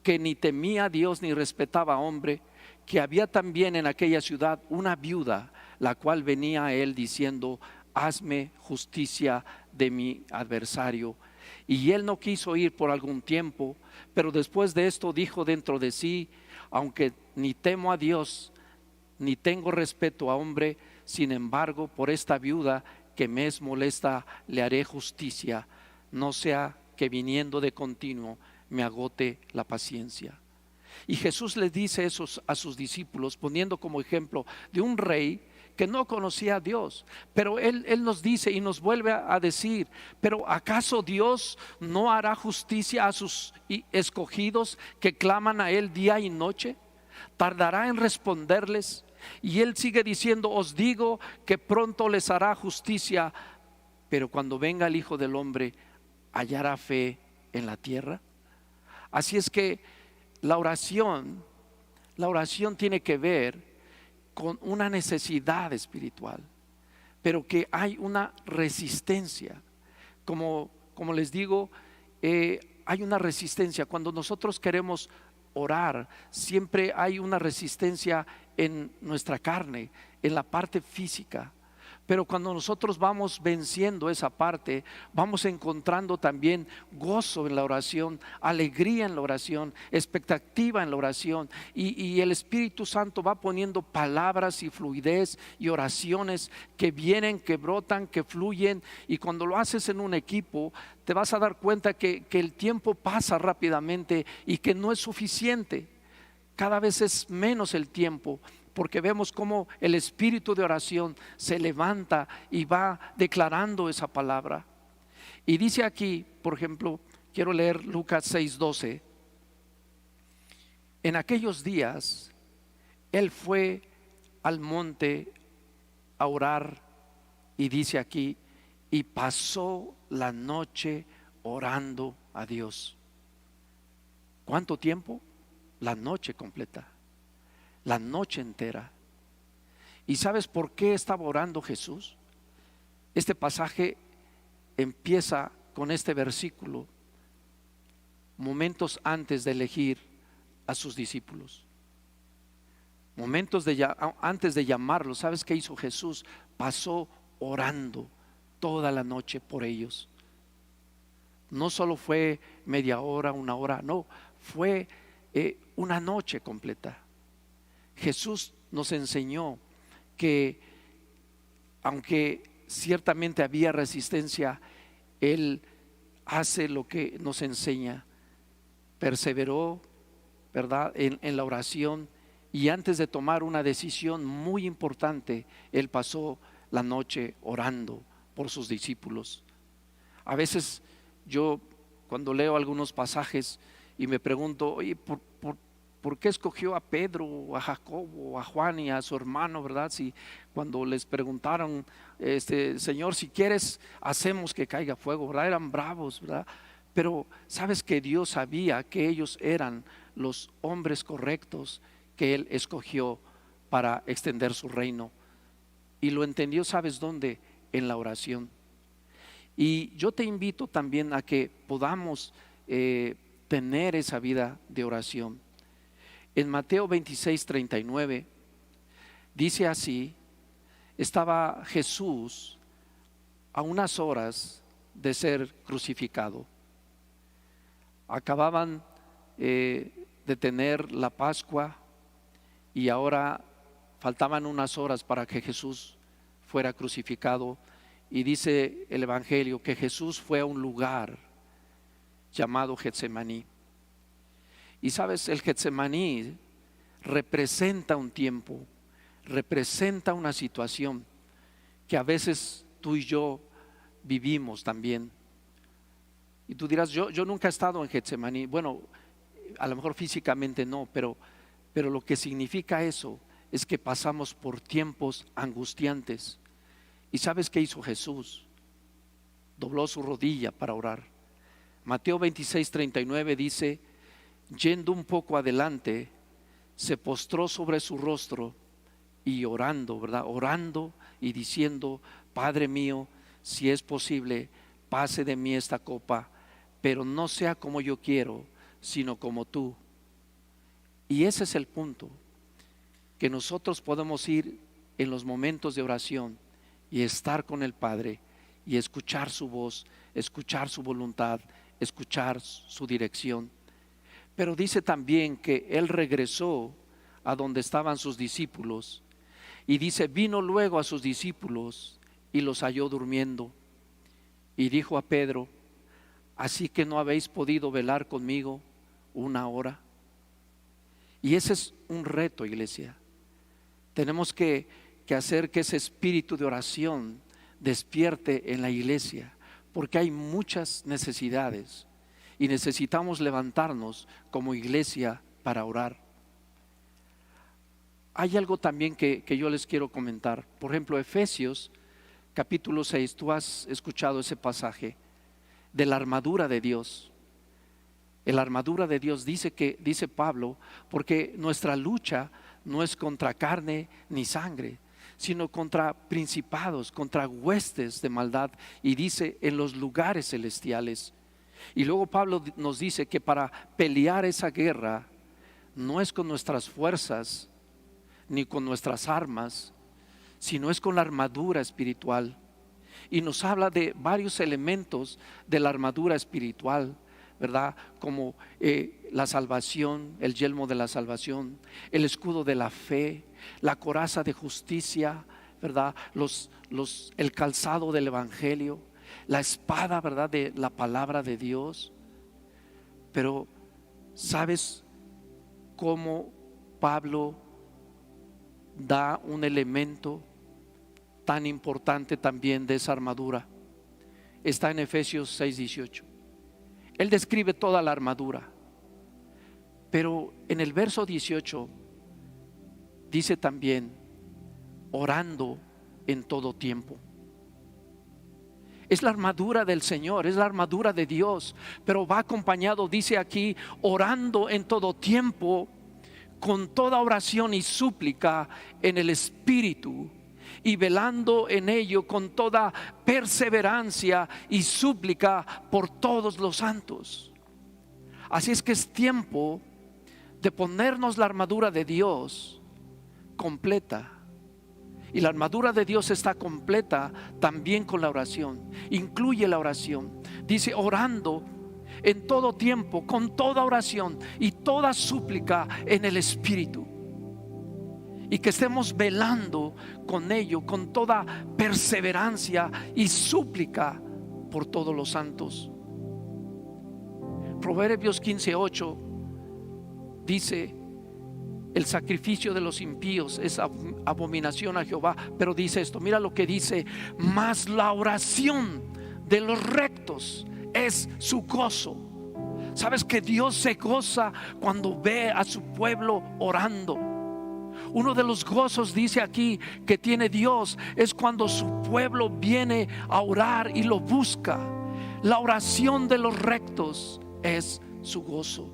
que ni temía a Dios ni respetaba a hombre, que había también en aquella ciudad una viuda, la cual venía a él diciendo: hazme justicia de mi adversario. Y él no quiso ir por algún tiempo, pero después de esto dijo dentro de sí: aunque ni temo a Dios, ni tengo respeto a hombre, sin embargo, por esta viuda que me es molesta, le haré justicia, no sea que viniendo de continuo me agote la paciencia. Y Jesús les dice eso a sus discípulos, poniendo como ejemplo de un rey que no conocía a Dios. Pero él nos dice y nos vuelve a decir: pero ¿acaso Dios no hará justicia a sus escogidos que claman a Él día y noche? ¿Tardará en responderles? Y Él sigue diciendo: os digo que pronto les hará justicia. Pero cuando venga el Hijo del Hombre, ¿hallará fe en la tierra? Así es que la oración tiene que ver con una necesidad espiritual, pero que hay una resistencia. Como les digo, hay una resistencia. Cuando nosotros queremos orar, siempre hay una resistencia en nuestra carne, en la parte física. Pero cuando nosotros vamos venciendo esa parte, vamos encontrando también gozo en la oración, alegría en la oración, expectativa en la oración, y el Espíritu Santo va poniendo palabras y fluidez y oraciones que vienen, que brotan, que fluyen. Y cuando lo haces en un equipo, te vas a dar cuenta que el tiempo pasa rápidamente y que no es suficiente. Cada vez es menos el tiempo, porque vemos cómo el espíritu de oración se levanta y va declarando esa palabra. Y dice aquí, por ejemplo, quiero leer Lucas 6:12. En aquellos días él fue al monte a orar, y dice aquí: y pasó la noche orando a Dios. ¿Cuánto tiempo? La noche completa, la noche entera. ¿Y sabes por qué estaba orando Jesús? Este pasaje empieza con este versículo, momentos antes de elegir a sus discípulos, momentos antes de llamarlos. ¿Sabes qué hizo Jesús? Pasó orando toda la noche por ellos. No solo fue media hora, una hora, no, fue una noche completa. Jesús nos enseñó que aunque ciertamente había resistencia, Él hace lo que nos enseña. Perseveró, ¿verdad?, en la oración, y antes de tomar una decisión muy importante, Él pasó la noche orando por sus discípulos. A veces yo, cuando leo algunos pasajes y me pregunto: oye, ¿por qué escogió a Pedro, a Jacobo, a Juan y a su hermano, verdad? Si cuando les preguntaron, Señor, si quieres, hacemos que caiga fuego, ¿verdad? Eran bravos, ¿verdad? Pero sabes que Dios sabía que ellos eran los hombres correctos que Él escogió para extender su reino, y lo entendió, ¿sabes dónde? En la oración. Y yo te invito también a que podamos tener esa vida de oración. En Mateo 26:39 dice así: estaba Jesús a unas horas de ser crucificado. Acababan de tener la Pascua, y ahora faltaban unas horas para que Jesús fuera crucificado. Y dice el Evangelio que Jesús fue a un lugar llamado Getsemaní. Y sabes, el Getsemaní representa un tiempo, representa una situación que a veces tú y yo vivimos también. Y tú dirás: yo nunca he estado en Getsemaní. Bueno, a lo mejor físicamente no, pero lo que significa eso es que pasamos por tiempos angustiantes. ¿Y sabes qué hizo Jesús? Dobló su rodilla para orar. Mateo 26:39 dice: yendo un poco adelante, se postró sobre su rostro y orando, ¿verdad? Orando y diciendo: Padre mío, si es posible, pase de mí esta copa, pero no sea como yo quiero, sino como tú. Y ese es el punto. que nosotros podemos ir en los momentos de oración y estar con el Padre y escuchar su voz, escuchar su voluntad, escuchar su dirección. Pero dice también que Él regresó a donde estaban sus discípulos, y dice, vino luego a sus discípulos y los halló durmiendo, y dijo a Pedro, ¿así que no habéis podido velar conmigo una hora? Y ese es un reto, iglesia. Tenemos que hacer que ese espíritu de oración despierte en la iglesia, porque hay muchas necesidades y necesitamos levantarnos como iglesia para orar. Hay algo también que yo les quiero comentar. Por ejemplo, Efesios capítulo 6, tú has escuchado ese pasaje de la armadura de Dios. La armadura de Dios dice Pablo, porque nuestra lucha no es contra carne ni sangre, sino contra principados, contra huestes de maldad, y dice en los lugares celestiales. Y luego Pablo nos dice que para pelear esa guerra no es con nuestras fuerzas ni con nuestras armas, sino es con la armadura espiritual. Y nos habla de varios elementos de la armadura espiritual, ¿verdad? Como la salvación, el yelmo de la salvación, el escudo de la fe, la coraza de justicia, ¿verdad? El calzado del evangelio, la espada, ¿verdad? De la palabra de Dios. Pero ¿sabes cómo Pablo da un elemento tan importante también de esa armadura? Está en Efesios 6:18. Él describe toda la armadura, pero en el verso 18 dice también, orando en todo tiempo. Es la armadura del Señor, es la armadura de Dios, pero va acompañado, dice aquí, orando en todo tiempo, con toda oración y súplica en el Espíritu, y velando en ello con toda perseverancia y súplica por todos los santos. Así es que es tiempo de ponernos la armadura de Dios completa. Y la armadura de Dios está completa también con la oración. Incluye la oración. Dice orando en todo tiempo, con toda oración y toda súplica en el Espíritu. Y que estemos velando con ello, con toda perseverancia y súplica por todos los santos. Proverbios 15:8 dice, el sacrificio de los impíos es abominación a Jehová. Pero dice esto, mira lo que dice, mas la oración de los rectos es su gozo. ¿Sabes que Dios se goza cuando ve a su pueblo orando? Uno de los gozos, dice aquí, que tiene Dios es cuando su pueblo viene a orar y lo busca. La oración de los rectos es su gozo.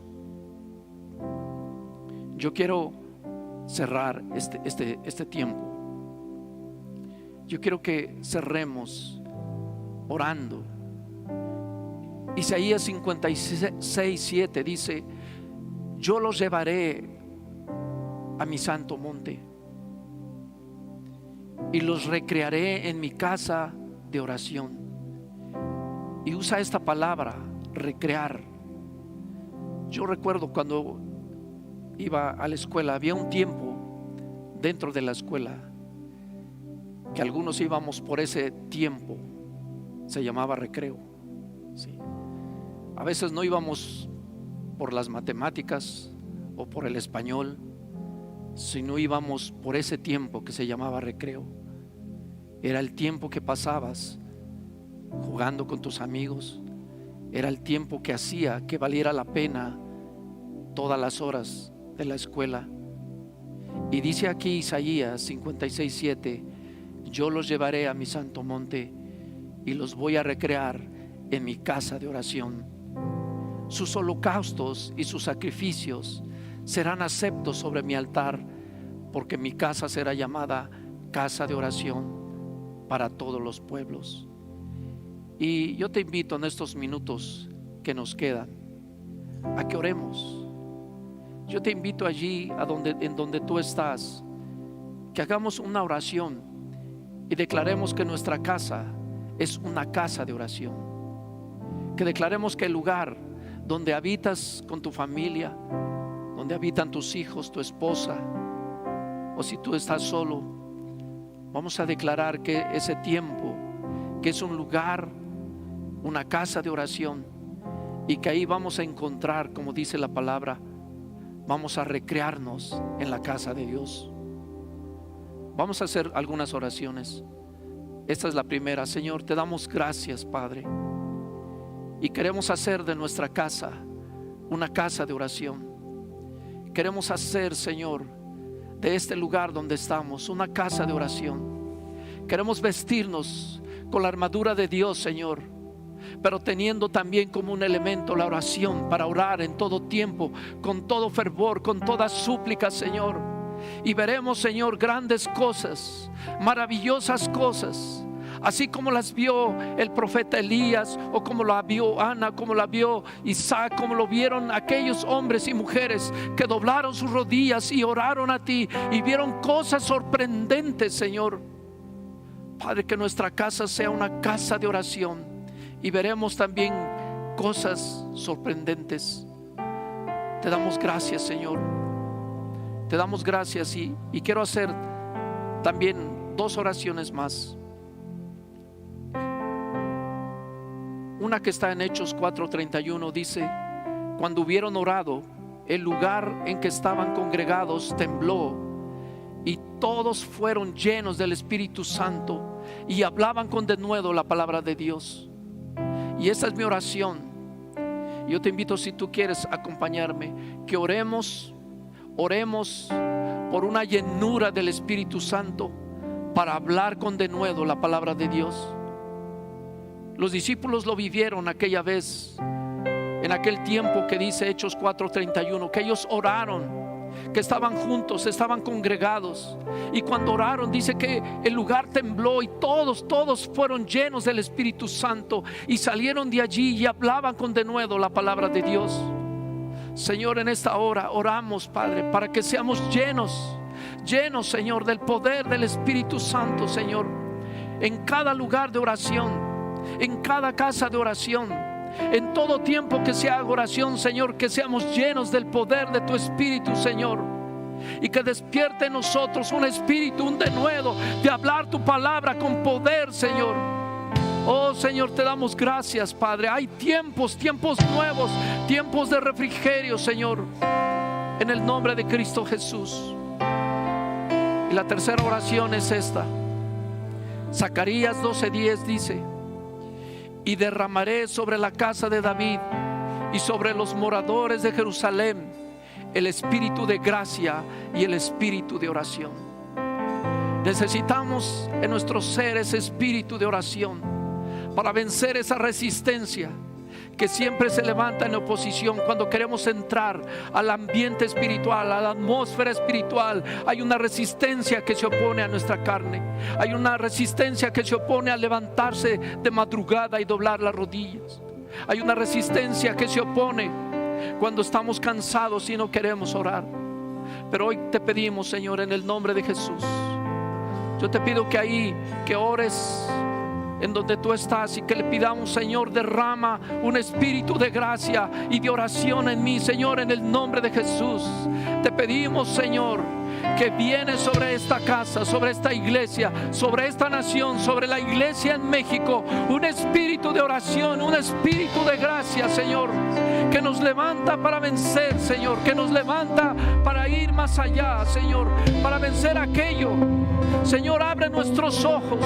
Yo quiero cerrar este tiempo. Yo quiero que cerremos orando. Isaías 56:7 dice, yo los llevaré a mi santo monte y los recrearé en mi casa de oración. Y usa esta palabra, recrear. Yo recuerdo cuando iba a la escuela, había un tiempo dentro de la escuela que algunos íbamos por ese tiempo, se llamaba recreo. Sí. A veces no íbamos por las matemáticas o por el español, sino íbamos por ese tiempo que se llamaba recreo. Era el tiempo que pasabas jugando con tus amigos, era el tiempo que hacía que valiera la pena todas las horas de la escuela. Y dice aquí Isaías 56:7, yo los llevaré a mi santo monte y los voy a recrear en mi casa de oración. Sus holocaustos y sus sacrificios serán aceptos sobre mi altar, porque mi casa será llamada casa de oración para todos los pueblos. Y yo te invito en estos minutos que nos quedan a que oremos. Yo te invito allí en donde tú estás, que hagamos una oración y declaremos que nuestra casa es una casa de oración. Que declaremos que el lugar donde habitas con tu familia, donde habitan tus hijos, tu esposa, o si tú estás solo, vamos a declarar que ese tiempo, que es un lugar, una casa de oración, y que ahí vamos a encontrar, como dice la palabra, vamos a recrearnos en la casa de Dios. Vamos a hacer algunas oraciones. Esta es la primera. Señor, te damos gracias, Padre, y queremos hacer de nuestra casa una casa de oración. Queremos hacer, Señor, de este lugar donde estamos una casa de oración. Queremos vestirnos con la armadura de Dios, Señor, pero teniendo también como un elemento la oración, para orar en todo tiempo, con todo fervor, con toda súplica, Señor. Y veremos, Señor, grandes cosas, maravillosas cosas, así como las vio el profeta Elías, o como la vio Ana, como la vio Isaac, como lo vieron aquellos hombres y mujeres que doblaron sus rodillas y oraron a ti y vieron cosas sorprendentes, Señor. Padre, que nuestra casa sea una casa de oración y veremos también cosas sorprendentes. Te damos gracias, Señor. Te damos gracias y quiero hacer también 2 oraciones más. Una que está en Hechos 4:31 dice: cuando hubieron orado, el lugar en que estaban congregados tembló y todos fueron llenos del Espíritu Santo y hablaban con denuedo la palabra de Dios. Y esa es mi oración. Yo te invito, si tú quieres acompañarme, que oremos por una llenura del Espíritu Santo para hablar con denuedo la palabra de Dios. Los discípulos lo vivieron aquella vez, en aquel tiempo que dice Hechos 4:31, que ellos oraron, que estaban juntos, estaban congregados, y cuando oraron dice que el lugar tembló y todos fueron llenos del Espíritu Santo y salieron de allí y hablaban con denuedo la palabra de Dios. Señor, en esta hora oramos, Padre, para que seamos llenos, Señor, del poder del Espíritu Santo, Señor, en cada lugar de oración, en cada casa de oración, en todo tiempo que se haga oración, Señor, que seamos llenos del poder de tu Espíritu, Señor, y que despierte en nosotros un espíritu, un denuedo de hablar tu palabra con poder, Señor. Oh, Señor, te damos gracias, Padre. Hay tiempos nuevos, tiempos de refrigerio, Señor, en el nombre de Cristo Jesús. Y la tercera oración es esta. Zacarías 12:10 dice: y derramaré sobre la casa de David y sobre los moradores de Jerusalén el espíritu de gracia y el espíritu de oración. Necesitamos en nuestro ser ese espíritu de oración para vencer esa resistencia que siempre se levanta en oposición cuando queremos entrar al ambiente espiritual, a la atmósfera espiritual. Hay una resistencia que se opone a nuestra carne. Hay una resistencia que se opone a levantarse de madrugada y doblar las rodillas. Hay una resistencia que se opone cuando estamos cansados y no queremos orar. Pero hoy te pedimos, Señor, en el nombre de Jesús, yo te pido que ahí, que ores en donde tú estás y que le pidamos: Señor, derrama un espíritu de gracia y de oración en mí, Señor, en el nombre de Jesús. Te pedimos, Señor, que viene sobre esta casa, sobre esta iglesia, sobre esta nación, sobre la iglesia en México, un espíritu de oración, un espíritu de gracia, Señor, que nos levanta para vencer, Señor, que nos levanta para ir más allá, Señor, para vencer aquello. Señor, abre nuestros ojos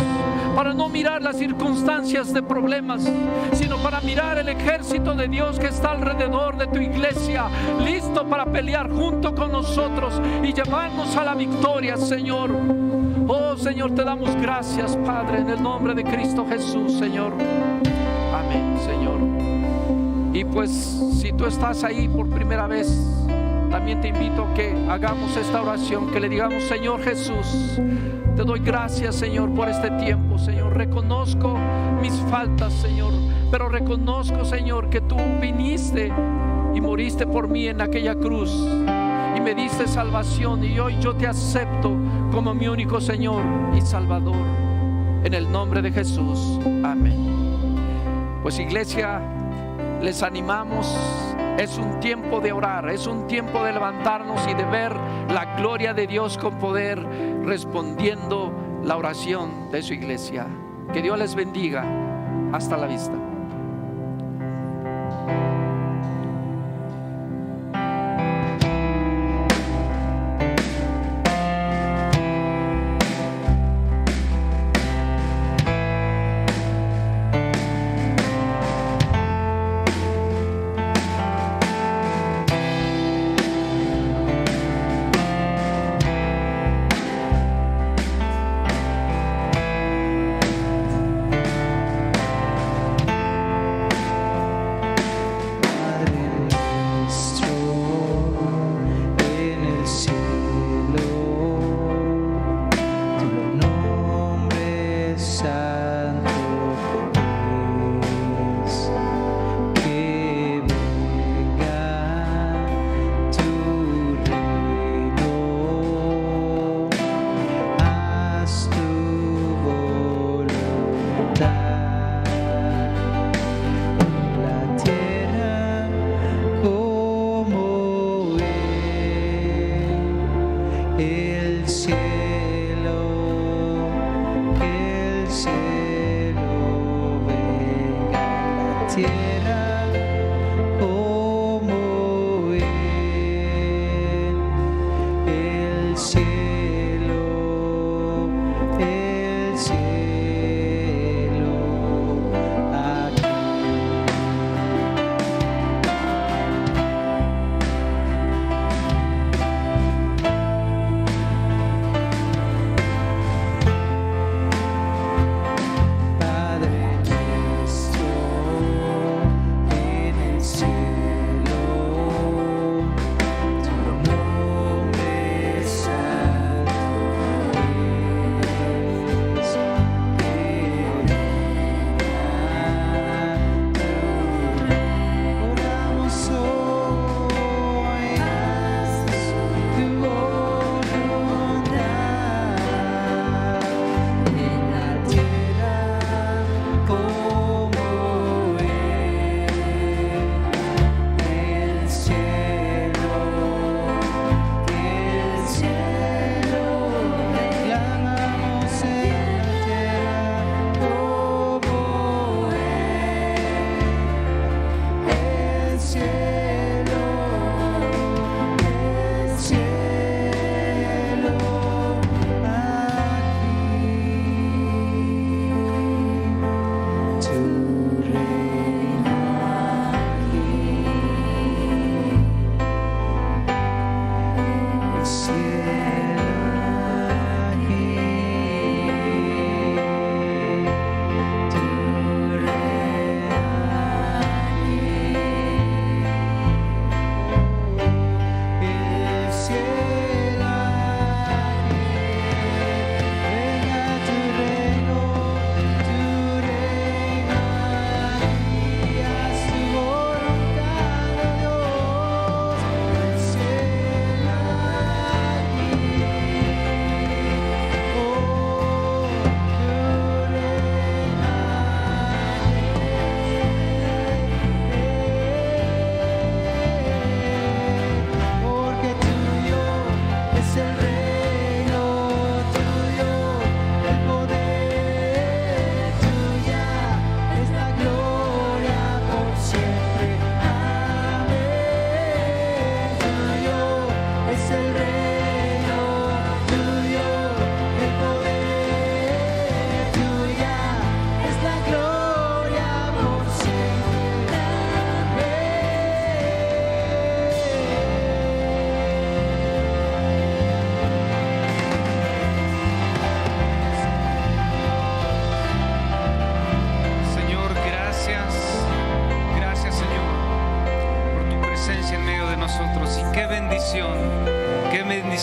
para no mirar las circunstancias de problemas, sino para mirar el ejército de Dios que está alrededor de tu iglesia, listo para pelear junto con nosotros y llevarnos a la victoria, Señor. Oh, Señor, te damos gracias, Padre, en el nombre de Cristo Jesús, Señor. Amén, Señor. Y pues, si tú estás ahí por primera vez, también te invito a que hagamos esta oración, que le digamos: Señor Jesús, te doy gracias, Señor, por este tiempo, Señor. Reconozco mis faltas, Señor, pero reconozco, Señor, que tú viniste y moriste por mí en aquella cruz, y me diste salvación, y hoy yo te acepto como mi único Señor y Salvador. En el nombre de Jesús, amén. Pues iglesia, les animamos. Es un tiempo de orar, es un tiempo de levantarnos y de ver la gloria de Dios con poder, respondiendo la oración de su iglesia. Que Dios les bendiga. Hasta la vista.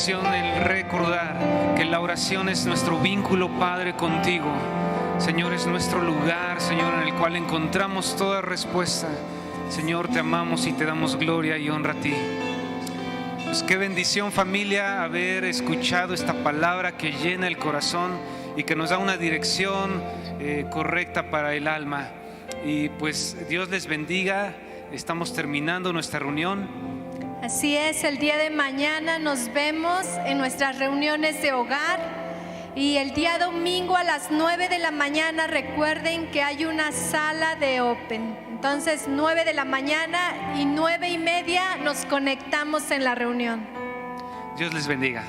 El recordar que la oración es nuestro vínculo, Padre, contigo. Señor, es nuestro lugar, Señor, en el cual encontramos toda respuesta. Señor, te amamos y te damos gloria y honra a ti. Pues qué bendición, familia, haber escuchado esta palabra que llena el corazón y que nos da una dirección correcta para el alma. Y pues Dios les bendiga. Estamos terminando nuestra reunión. Así es, el día de mañana nos vemos en nuestras reuniones de hogar. Y el día domingo a las 9 de la mañana, recuerden que hay una sala de Open. Entonces 9 de la mañana y 9:30 nos conectamos en la reunión. Dios les bendiga.